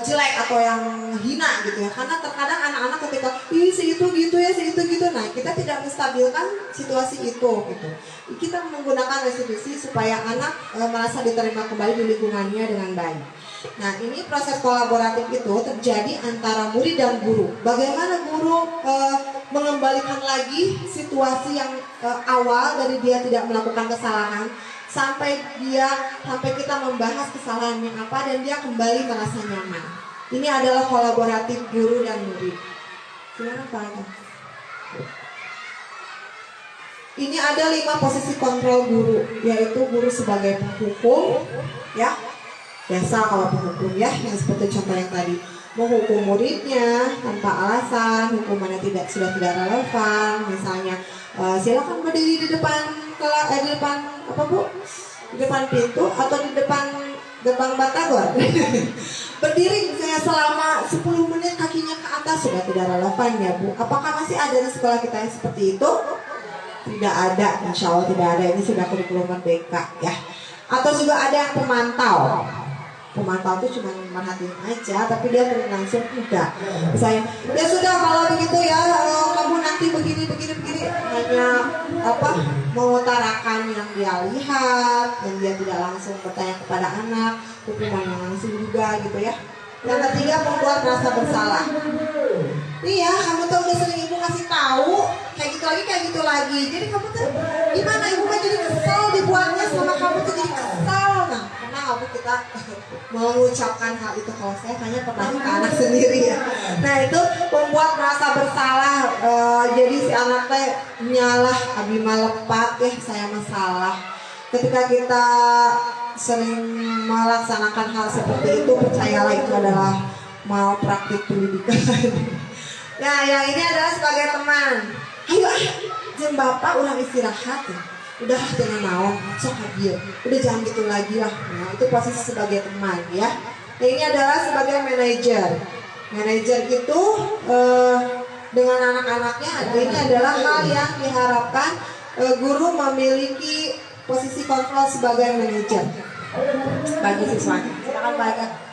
jelek atau yang hina gitu ya. Karena terkadang anak-anak ketika si itu gitu ya, si itu gitu. Nah, kita tidak menstabilkan situasi itu gitu. Kita menggunakan restitusi supaya anak merasa diterima kembali di lingkungannya dengan baik. Nah, ini proses kolaboratif itu terjadi antara murid dan guru. Bagaimana guru mengembalikan lagi situasi yang awal dari dia tidak melakukan kesalahan sampai kita membahas kesalahannya apa dan dia kembali merasa nyaman. Ini adalah kolaboratif guru dan murid. Silakan Pak. Ini ada 5 posisi kontrol guru, yaitu guru sebagai penghukum, ya. Biasa kalau penghukum ya, yang seperti contoh yang tadi, menghukum muridnya tanpa alasan, hukumannya sudah tidak relevan, misalnya silakan berdiri di depan di depan apa Bu? Di depan pintu atau di depan gerbang Batagor. Berdiri misalnya selama 10 menit kakinya ke atas, sudah tidak relevan ya Bu. Apakah masih ada di sekolah kita yang seperti itu? Tidak ada, insya Allah tidak ada. Ini sudah kurikulum merdeka ya. Atau juga ada yang pemantau. Pemantau itu cuma merhatiin aja, tapi dia turun langsung enggak. Misalnya, ya sudah kalau begitu ya, kamu nanti begini, hanya mengutarakan yang dia lihat, dan dia tidak langsung bertanya kepada anak, hukumannya langsung juga gitu ya. Yang ketiga, membuat merasa bersalah. Iya, kamu tuh udah sering ibu kasih tahu, kayak gitu lagi. Jadi kamu tuh gimana, ibu kan jadi kesel dibuatnya sama kamu tuh jadi kesel. Nah, pernah nggak Bu kita mengucapkan hal itu? Kalau saya hanya pernah ke anak sendiri ya. Nah itu membuat merasa bersalah. Jadi si anak teh nyalah, abi malepat ya saya masalah. Ketika kita sering melaksanakan hal seperti itu, percayalah itu adalah mau praktik pendidikan. Nah yang ini adalah sebagai teman. Ayo jam bapak ulang istirahat ya. Udah jangan naon, sok hadir. Udah jangan gitu lagi lah. Nah, itu posisi sebagai teman ya. Nah, ini adalah sebagai manajer. Manajer itu dengan anak-anaknya, ini adalah hal yang diharapkan guru memiliki posisi kontrol sebagai manajer bagi siswanya. Silakan Pak.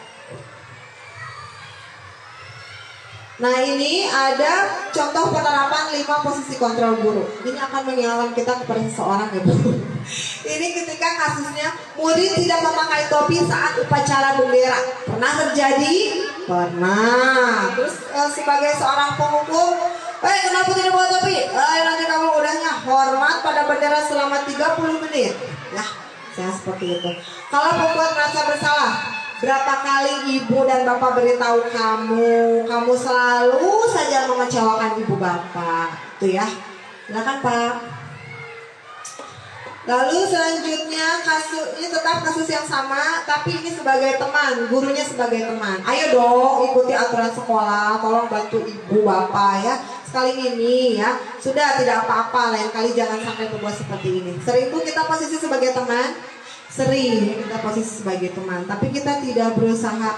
Nah ini ada contoh penerapan 5 posisi kontrol guru. Ini akan mengingatkan kita kepada seseorang ya Bu. Ini ketika kasusnya murid tidak memakai topi saat upacara bendera. Pernah terjadi? Pernah. Terus sebagai seorang penghukum Kenapa tidak bawa topi? Nanti kamu udahnya hormat pada bendera selama 30 menit. Ya, saya seperti itu. Kalau membuat merasa bersalah, berapa kali ibu dan bapak beritahu kamu selalu saja mengecewakan ibu bapak. Itu ya. Silakan Pak. Lalu selanjutnya kasus ini tetap kasus yang sama, tapi ini sebagai teman, gurunya sebagai teman. Ayo dong ikuti aturan sekolah, tolong bantu ibu bapak ya. Sekali ini ya, sudah tidak apa-apa, lain kali jangan sampai berbuat seperti ini. Sering pun kita posisi sebagai teman, sering kita posisi sebagai teman, tapi kita tidak berusaha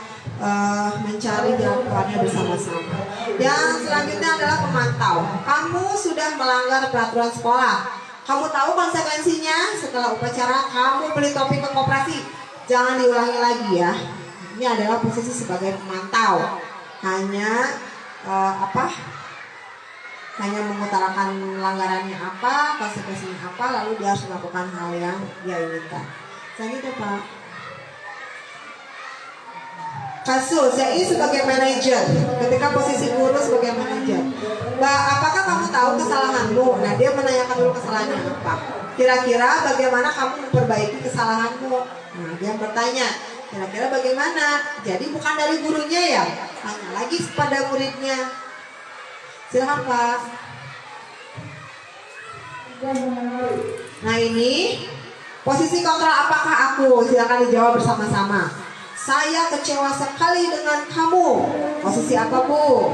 mencari jalan keluarnya bersama-sama. Yang selanjutnya adalah pemantau. Kamu sudah melanggar peraturan sekolah. Kamu tahu konsekuensinya. Setelah upacara kamu beli topi ke koperasi. Jangan diulangi lagi ya. Ini adalah posisi sebagai pemantau. Hanya hanya mengutarakan pelanggarannya apa, konsekuensinya apa, lalu dia harus melakukan hal yang dia inginkan. Selanjutnya Pak. Kasus, ya ini sebagai manajer. Ketika posisi guru sebagai manajer, Mbak, apakah kamu tahu kesalahanmu? Nah, dia menanyakan dulu kesalahannya apa. Kira-kira bagaimana kamu memperbaiki kesalahanmu? Nah, dia bertanya, kira-kira bagaimana? Jadi bukan dari gurunya ya? Tanya lagi kepada muridnya. Silakan Pak. Nah ini posisi kontrol apakah aku? Silakan dijawab bersama-sama. Saya kecewa sekali dengan kamu. Posisi apa Bu?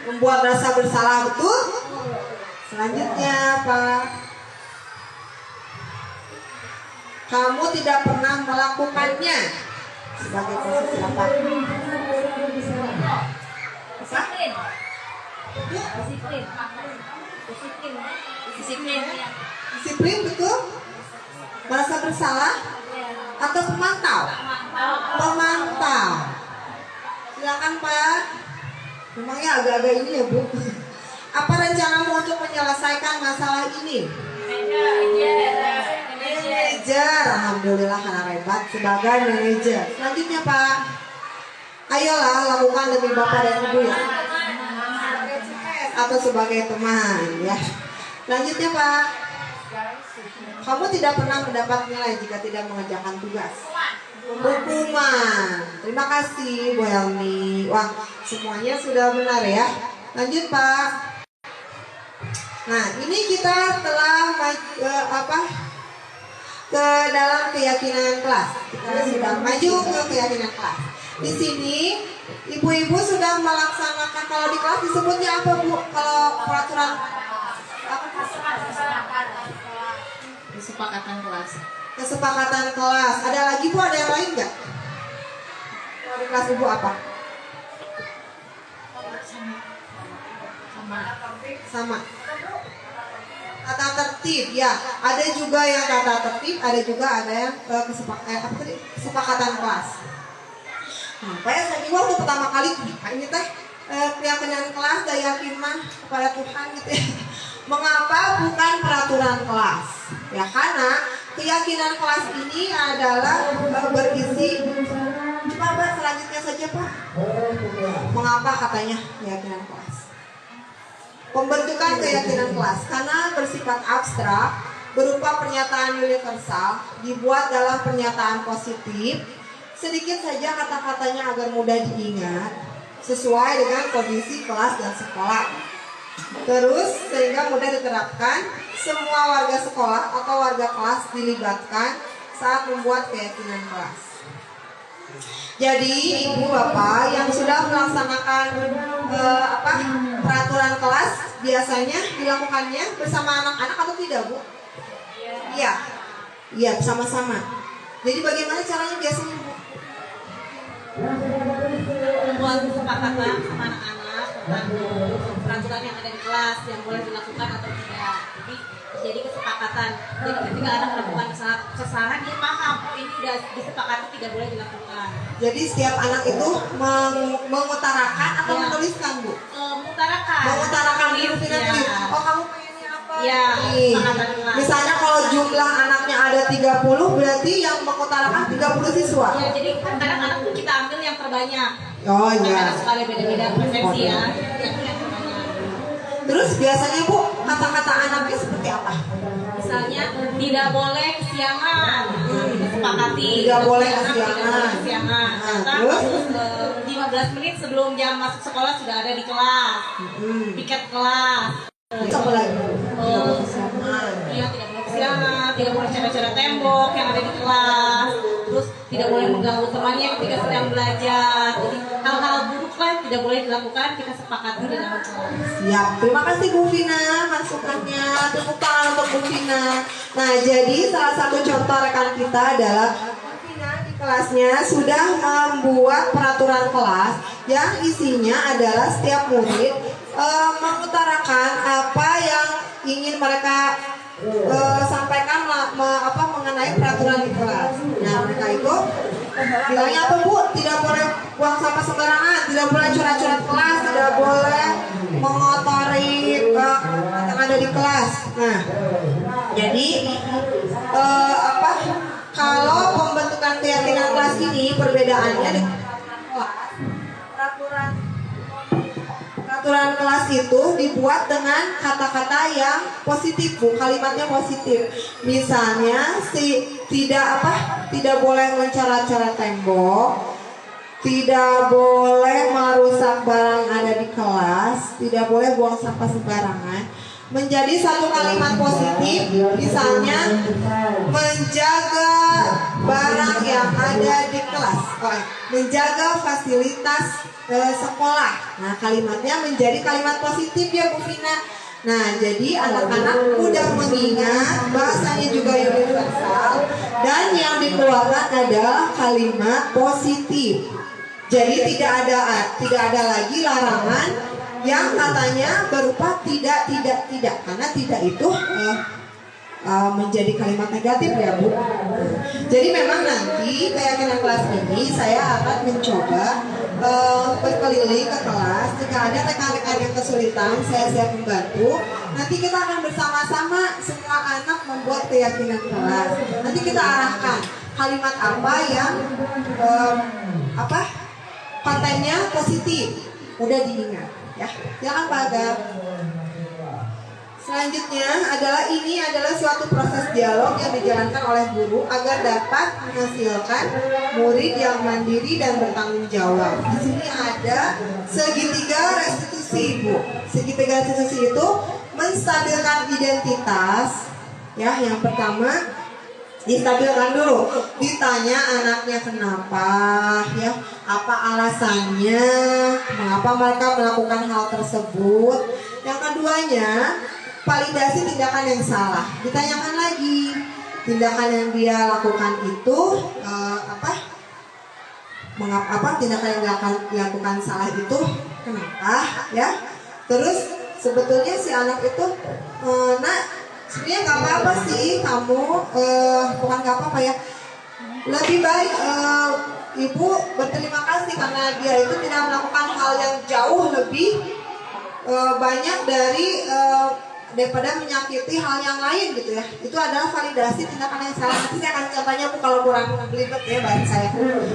Membuat rasa bersalah, betul? Selanjutnya Pak. Kamu tidak pernah melakukannya. Sebagai posisi apa? Disiplin. Disiplin. Disiplin. Disiplin. Disiplin, betul? Merasa bersalah atau pemantau? Pemantau. Silakan Pak. Memangnya agak-agak ini ya Bu. Apa rencanamu untuk menyelesaikan masalah ini? Manajer. Alhamdulillah anak hebat sebagai manajer. Selanjutnya Pak. Ayolah lakukan demi Bapak dan Ibu ya. Atau sebagai teman ya. Selanjutnya Pak. Kamu tidak pernah mendapat nilai jika tidak mengerjakan tugas. Hukuman. Terima kasih Bu Helmi. Wah, semuanya sudah benar ya. Lanjut Pak. Nah, ini kita telah ke dalam keyakinan kelas. Kita sudah maju ke keyakinan kelas. Di sini ibu-ibu sudah melaksanakan, kalau di kelas disebutnya apa Bu? Kalau peraturan Kesepakatan kelas. Kesepakatan kelas. Ada lagi Bu? Ada yang lain nggak? Kalau di kelas Ibu apa? Sama. Tata tertib ya. Ada juga yang tata tertib, ada juga ada yang kesepakatan kelas. Nah, saya waktu pertama kali ini teh keyakinan kelas daya hikmah kepada Tuhan gitu ya. Mengapa bukan peraturan kelas? Ya karena keyakinan kelas ini adalah berisi. Coba selanjutnya saja Pak. Mengapa katanya keyakinan kelas? Pembentukan keyakinan kelas karena bersifat abstrak, berupa pernyataan universal, dibuat dalam pernyataan positif, sedikit saja kata-katanya agar mudah diingat, sesuai dengan kondisi kelas dan sekolah. Terus sehingga mudah diterapkan, semua warga sekolah atau warga kelas dilibatkan saat membuat keyakinan kelas. Jadi ibu bapak yang sudah melaksanakan peraturan kelas biasanya dilakukannya bersama anak-anak atau tidak Bu? Iya bersama-sama. Jadi bagaimana caranya biasanya Bu? Membuat kesepakatan sama anak-anak tentang peraturan yang ada di kelas yang boleh dilakukan atau tidak. Jadi kesepakatan. Jadi ketika anak melakukan kesalahan dia paham, oh ini sudah disepakati tidak boleh dilakukan. Jadi setiap anak itu mengutarakan atau menuliskan Bu? Mengutarakan dulu dengan tulis. Oh kamu pengennya apa? Iya. Misalnya kalau jumlah anaknya ada 30, berarti yang mengutarakan 30 siswa. Ya, jadi kadang anak kita ambil yang terbanyak. Oh Karena iya. suka ada beda-beda persepsi ya. Terus biasanya Bu, kata-kata anaknya seperti apa? Misalnya tidak boleh kesiangan, kita sepakati. Tidak boleh Anak kesiangan. Tidak boleh kesiangan. Nah, Terus terus? 15 menit sebelum jam masuk sekolah sudah ada di kelas, piket kelas. Apa lagi? Iya, tidak boleh kesiangan, tidak boleh coret-coret tembok yang ada di kelas, terus tidak boleh mengganggu temannya ketika sedang belajar. Jadi hal-hal buruk lah tidak boleh dilakukan, kita sepakati di dalam kelas. Siap, terima kasih Bu Vina masukannya. Tepuk tangan untuk Bu Vina. Nah, jadi salah satu contoh rekan kita adalah Bu Vina di kelasnya sudah membuat peraturan kelas yang isinya adalah setiap murid mengutarakan apa yang ingin mereka sampaikan mengenai peraturan di kelas. Nah, mereka itu bilangnya apa Bu? Tidak boleh buang sampah sembarangan, tidak boleh coret-coret kelas, tidak boleh mengotori yang ada di kelas. Nah, jadi kalau pembentukan keyakinan kelas ini perbedaannya dengan peraturan kelas itu dibuat dengan kata-kata yang positif Bu, kalimatnya positif. Misalnya tidak boleh mencoret-coret tembok, tidak boleh merusak barang ada di kelas, tidak boleh buang sampah sembarangan. Menjadi satu kalimat positif, misalnya menjaga barang yang ada di kelas, menjaga fasilitas sekolah. Nah, kalimatnya menjadi kalimat positif ya Bu Vina. Nah, jadi anak-anak mudah mengingat, bahasanya juga universal, dan yang dikeluarkan adalah kalimat positif. Jadi tidak ada lagi larangan yang katanya berupa tidak, karena tidak itu menjadi kalimat negatif ya Bu. Jadi memang nanti keyakinan kelas ini saya akan mencoba berkeliling ke kelas. Jika ada rekan-rekan yang kesulitan, saya siap membantu. Nanti kita akan bersama-sama semua anak membuat keyakinan kelas. Nanti kita arahkan kalimat apa yang kontennya positif, mudah diingat ya. Jangan Pak Aga. Selanjutnya ini adalah suatu proses dialog yang dijalankan oleh guru agar dapat menghasilkan murid yang mandiri dan bertanggung jawab. Di sini ada segitiga restitusi Bu. Segitiga restitusi itu menstabilkan identitas. Ya, yang pertama distabilkan dulu. Ditanya anaknya kenapa, ya, apa alasannya, mengapa mereka melakukan hal tersebut. Yang keduanya, validasi tindakan yang salah. Ditanyakan lagi, tindakan yang dia lakukan itu mengapa tindakan yang dilakukan salah itu kenapa, ya. Terus sebetulnya si anak itu sebenarnya nggak apa-apa sih kamu, bukan nggak apa-apa ya, lebih baik ibu berterima kasih karena dia itu tidak melakukan hal yang jauh lebih banyak daripada menyakiti hal yang lain gitu ya. Itu adalah validasi tindakan yang salah. Nanti saya akan contohnya Bu kalau kurang belibet ya bahasa saya.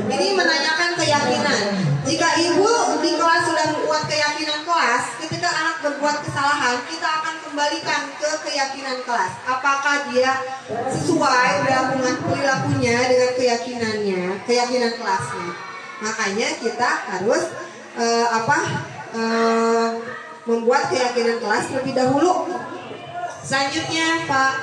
Ini menanyakan keyakinan. Jika ibu di kelas sudah membuat keyakinan kelas, ketika anak berbuat kesalahan, kita akan kembalikan ke keyakinan kelas. Apakah dia sesuai perilakunya dengan keyakinan kelasnya. Makanya kita harus membuat keyakinan kelas lebih dahulu. Selanjutnya Pak.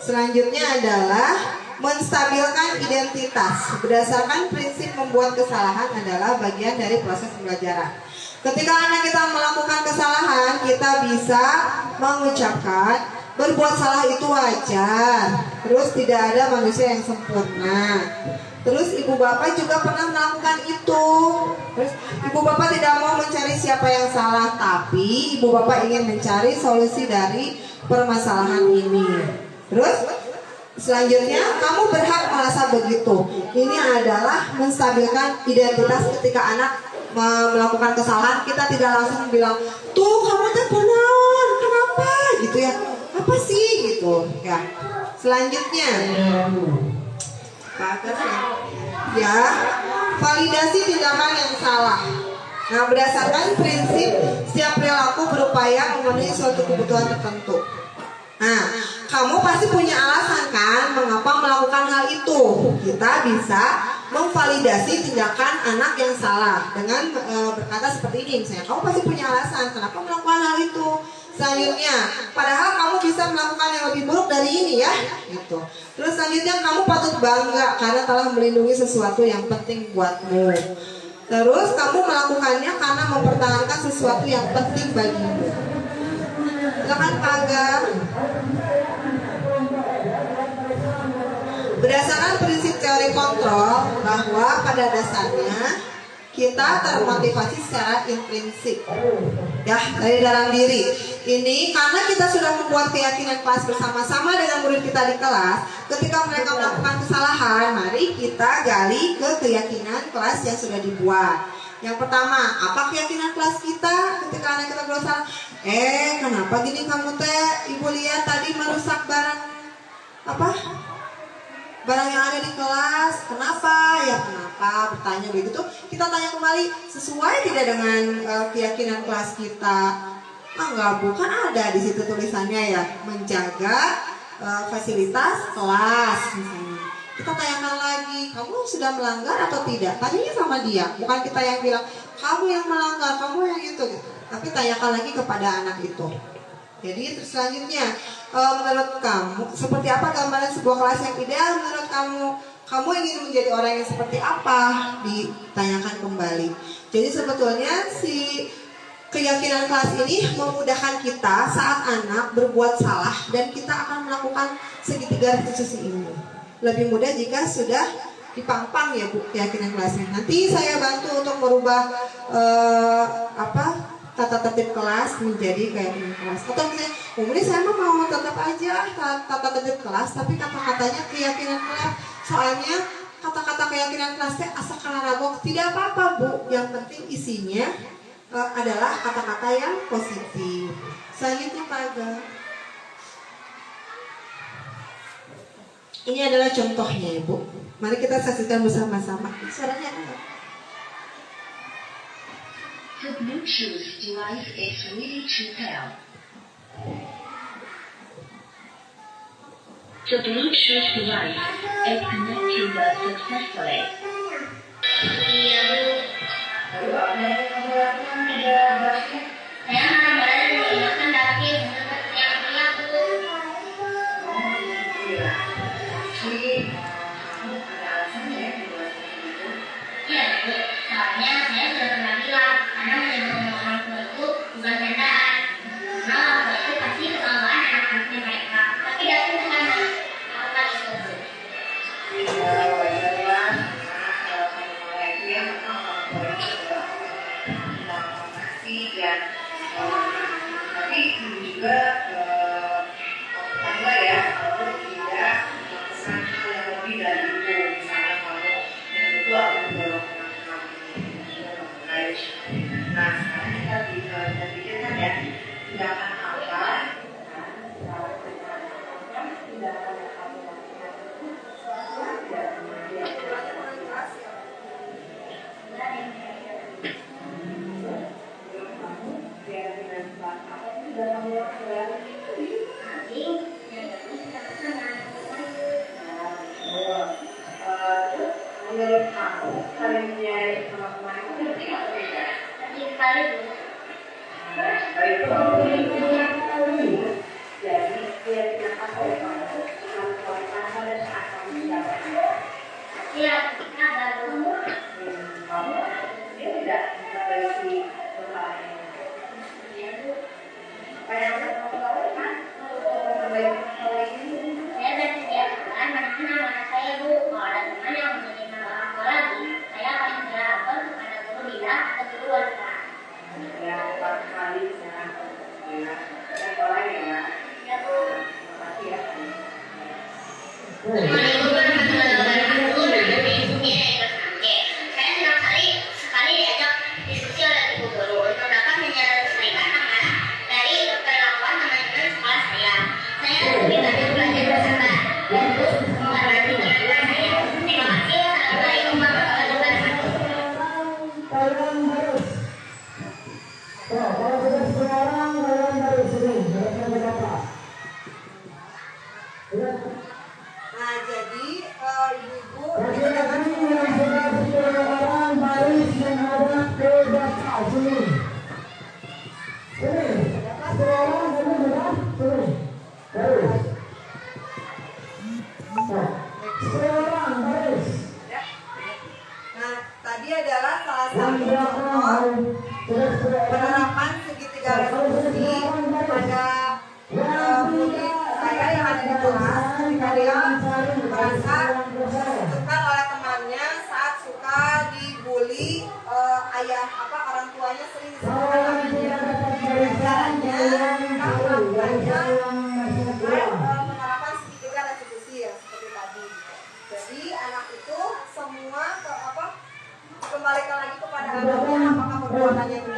Selanjutnya adalah menstabilkan identitas. Berdasarkan prinsip membuat kesalahan adalah bagian dari proses pembelajaran. Ketika anak kita melakukan kesalahan, kita bisa mengucapkan berbuat salah itu wajar. Terus tidak ada manusia yang sempurna. Terus ibu bapak juga pernah melakukan itu. Terus ibu bapak tidak mau mencari siapa yang salah, tapi ibu bapak ingin mencari solusi dari permasalahan ini. Terus selanjutnya kamu berhak merasa begitu. Ini adalah menstabilkan identitas. Ketika anak melakukan kesalahan, kita tidak langsung bilang, tuh kamu teh benar, kenapa gitu ya, apa sih gitu ya. Selanjutnya Pak Agus ya. ya, validasi tindakan yang salah. Nah, berdasarkan prinsip setiap perilaku berupaya memenuhi suatu kebutuhan tertentu. Nah, kamu pasti punya alasan kan mengapa melakukan hal itu. Kita bisa memvalidasi tindakan anak yang salah dengan berkata seperti ini. Misalnya, kamu pasti punya alasan kenapa melakukan hal itu. Selanjutnya, padahal kamu bisa melakukan yang lebih buruk dari ini ya, gitu. Terus selanjutnya, kamu patut bangga karena telah melindungi sesuatu yang penting buatmu. Terus kamu melakukannya karena mempertahankan sesuatu yang penting bagimu. Silakan Pak Aga. Berdasarkan prinsip teori kontrol bahwa pada dasarnya kita termotivasi secara intrinsik, ya, dari dalam diri. Ini karena kita sudah membuat keyakinan kelas bersama-sama dengan murid kita di kelas. Ketika mereka melakukan kesalahan, mari kita gali ke keyakinan kelas yang sudah dibuat. Yang pertama, apa keyakinan kelas kita ketika anak kita berdosa? Kenapa gini kamu teh? Ibu lihat tadi merusak barang barang yang ada di kelas. Kenapa? Ya kenapa? Bertanya begitu. Kita tanya kembali, sesuai tidak dengan keyakinan kelas kita? Enggak, bukan ada di situ tulisannya ya, menjaga fasilitas kelas misalnya. Kita tanyakan lagi, kamu sudah melanggar atau tidak? Tadinya sama dia, bukan kita yang bilang kamu yang melanggar, kamu yang itu gitu. Tapi tanyakan lagi kepada anak itu. Jadi terus selanjutnya, menurut kamu seperti apa gambaran sebuah kelas yang ideal menurut kamu? Kamu ingin menjadi orang yang seperti apa? Ditanyakan kembali. Jadi sebetulnya si keyakinan kelas ini memudahkan kita saat anak berbuat salah dan kita akan melakukan segitiga restitusi ini. Lebih mudah jika sudah dipampang ya Bu keyakinan kelasnya. Nanti saya bantu untuk merubah tata tertib kelas menjadi keyakinan kelas. Atau misalnya, kemudian saya mau tetap aja tata tertib kelas, tapi kata-katanya keyakinan kelas. Soalnya kata-kata keyakinan kelasnya asal karagok tidak apa-apa Bu. Yang penting isinya adalah kata-kata yang positif. Selanjutnya Pak Aga. Ini adalah contohnya Ibu. Mari kita saksikan bersama-sama. Suaranya ada. The Bluetooth device is ready to pair. The Bluetooth device is connected successfully.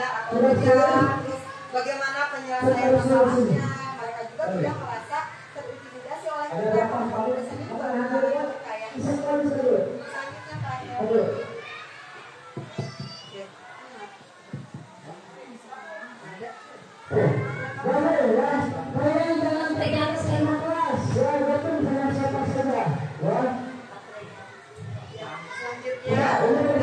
benar atau tidak, terus bagaimana penyelesaian masalahnya. Mereka juga tidak merasa terintimidasi oleh kita. Kalau biasanya juga ada kayak selanjutnya kayak selanjutnya,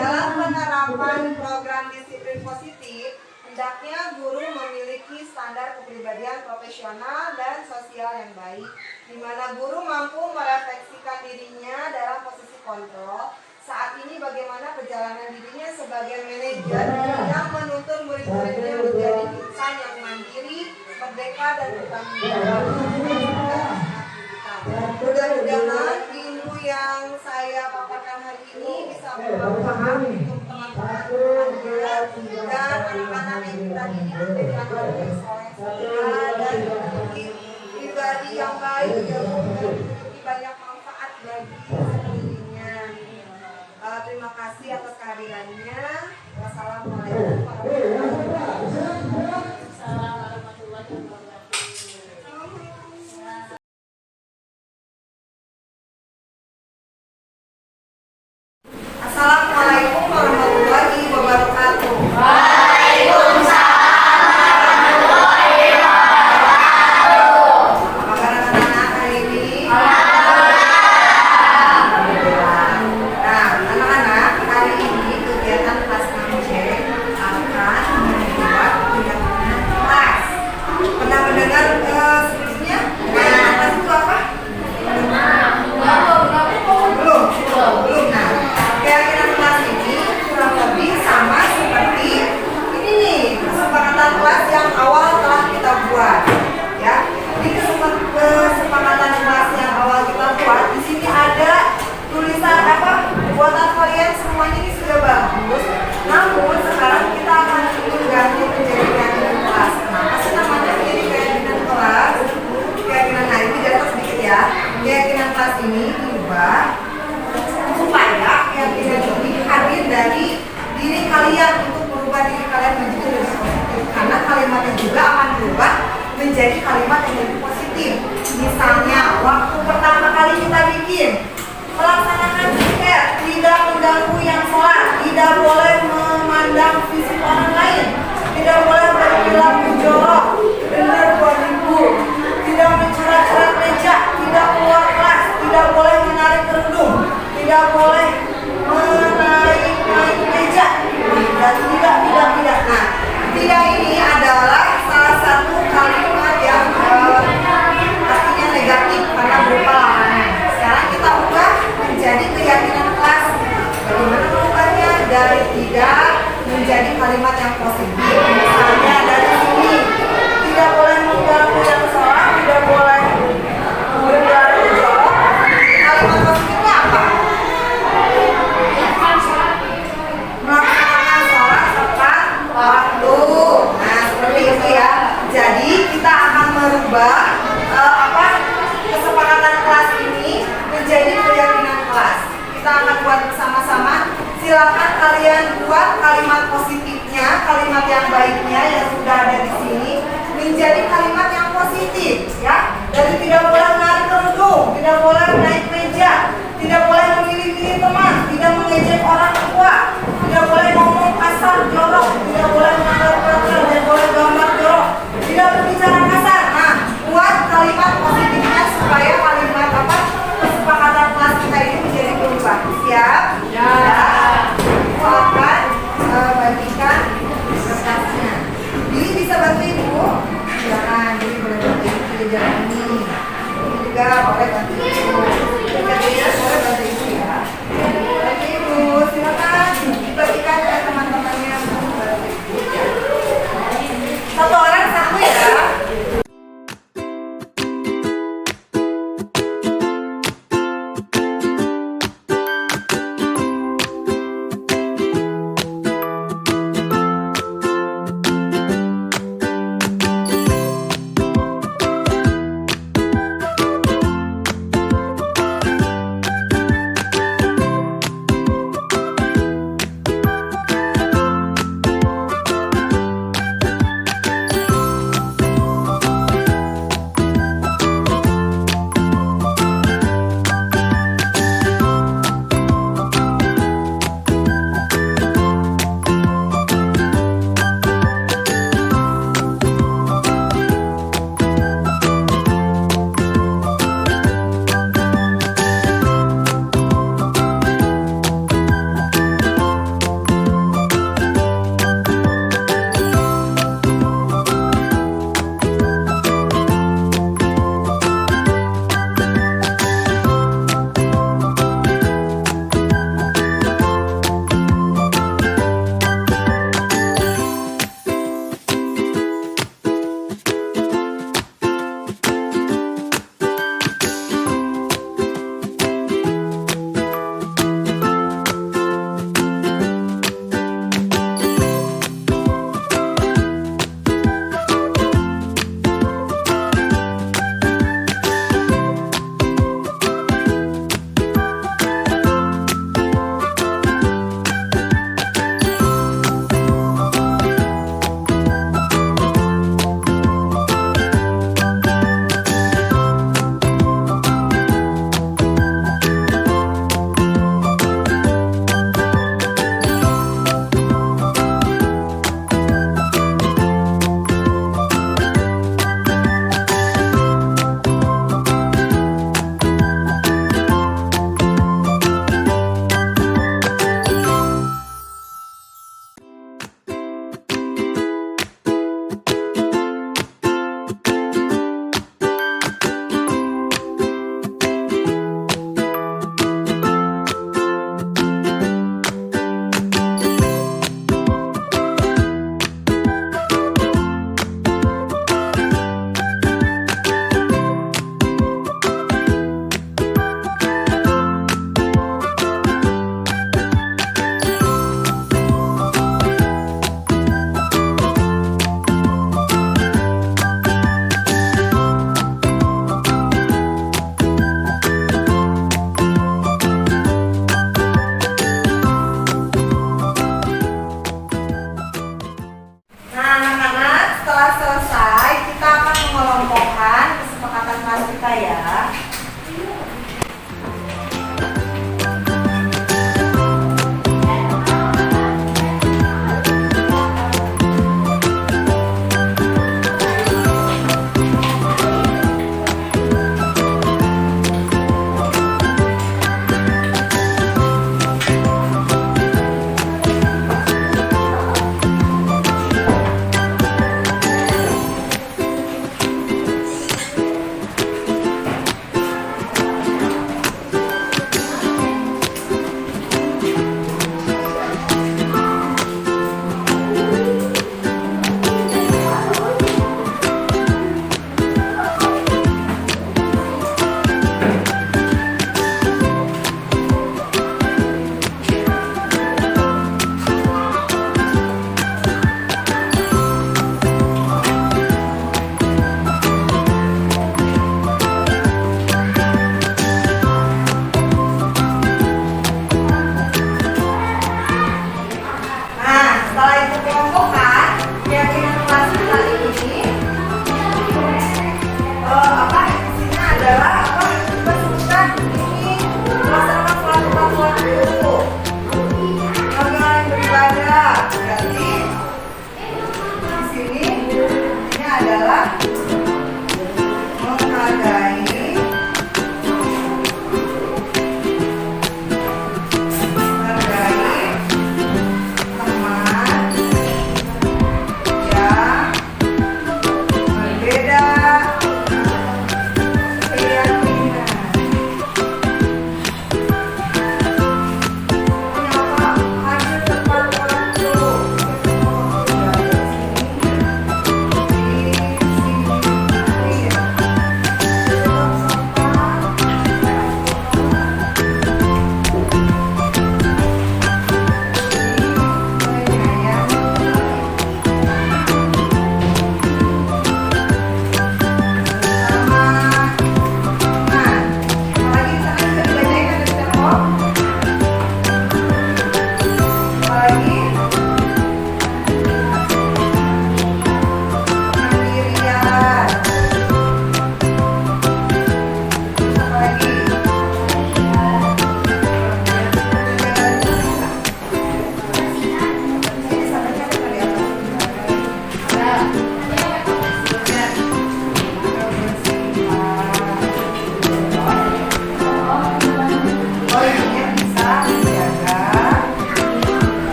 dalam penerapan program disiplin positif, hendaknya guru memiliki standar kepribadian profesional dan sosial yang baik, di mana guru mampu merefleksikan dirinya dalam posisi kontrol. Saat ini bagaimana perjalanan dirinya sebagai manajer yang menuntun murid-muridnya menjadi insan yang mandiri, merdeka, dan bertanggung jawab. Mudah-mudahan ilmu yang saya paparkan hari ini bisa bermanfaat untuk teman-teman dan anak-anak yang kita didik dengan oleh soleh dan memiliki pribadi yang baik yang memiliki banyak manfaat bagi sekelilingnya. Terima kasih atas kehadirannya. Wassalamualaikum warahmatullahi wabarakatuh. Assalamualaikum warahmatullahi wabarakatuh. Apa kabar anak-anak hari ini? Nah, anak-anak, hari ini kegiatan kelas 6C akan membuat kegiatan kelas. Pernah mendengar sebelumnya? Kegiatan kelas itu apa? Belum. Nah, kegiatan kelas ini kurang lebih sama seperti ini nih, kesepakatan kelas yang awal telah kita buat. Ya, di kesepakatan kelas yang awal kita buat, di sini ada tulisan apa? Buatan kalian semuanya ini sudah bagus. Namun sekarang kita akan mengganti menjadi keyakinan kelas. Kenapa sih namanya menjadi keyakinan kelas? Keyakinan, nah ini jatuh sedikit ya. Keyakinan kelas ini diubah supaya keyakinan ini hadir dari diri kalian untuk merubah diri kalian menjadi lebih positif. Karena kalimatnya juga akan berubah menjadi kalimat yang lebih positif. Misalnya, waktu pertama kali kita bikin melaksanakan zikir, tidak mengganggu yang sholat, tidak boleh memandang fisik orang lain, tidak boleh berperilaku jorok, benar 2000, tidak mencoret-coret meja, tidak keluar kelas, tidak boleh menarik kerudung, tidak boleh menaik meja, dan tidak. Nah, tidak ini adalah salah satu kalimat yang artinya negatif karena berupa larangan. Sekarang kita ubah menjadi keyakinan kelas. Bagaimana mengubahnya? Dari tidak menjadi kalimat yang positif. Misalnya dari sini, tidak boleh mengganggu yang sholat, tidak boleh berperilaku jorok. Kalimat positifnya apa? Melaksanakan sholat tepat waktu. Nah, seperti itu ya. Jadi kita akan merubah kesepakatan kelas ini menjadi keyakinan kelas. Kita akan buat bersama-sama. Silakan kalian buat kalimat positifnya, kalimat yang baiknya yang sudah ada di sini menjadi kalimat yang positif, ya. Dari tidak boleh menarik kerudung, tidak boleh naik meja, tidak boleh memilih-milih teman, tidak mengejek orang tua, tidak boleh ngomong kasar jorok, tidak boleh melanggar peraturan, tidak boleh gambar jorok, tidak berbicara kasar. Nah, buat kalimat positifnya supaya kalimat kesepakatan kelas kita ini menjadi berubah. Siap? Ya. Silakan bagikan kertasnya. Jadi bisa bantu ibu? Silakan, jadi boleh bantu ibu pelajaran ini. Ini juga boleh bantu ibu. Pelajarannya boleh bantu ibu ya. Bantu ibu, silakan dibagikan ke teman-temannya. Satu orang satu ya.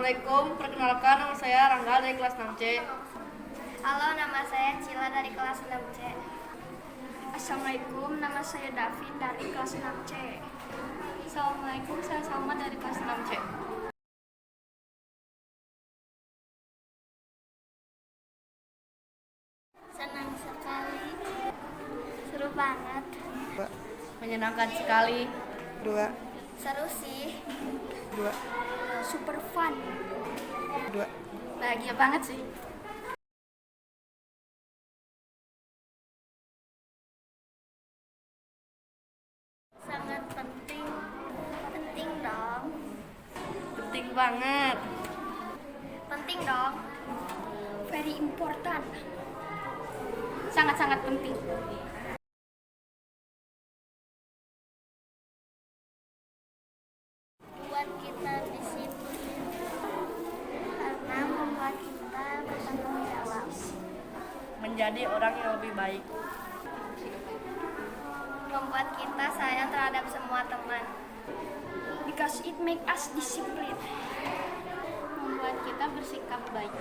Assalamualaikum, perkenalkan nama saya Rangga dari kelas 6C. Halo, nama saya Cila dari kelas 6C. Assalamualaikum, nama saya Davin dari kelas 6C. Assalamualaikum, saya Salma dari kelas 6C. Senang sekali. Seru banget. Menyenangkan sekali. 2, Seru sih. 2, Super fun. 2. Bahagia banget sih. Sangat penting. Penting dong. Penting banget. Penting dong. Very important. Sangat-sangat penting. Buat kita disiplin karena membuat kita bertanggung jawab. Menjadi orang yang lebih baik. Membuat kita sayang terhadap semua teman. Because it make us discipline. Membuat kita bersikap baik.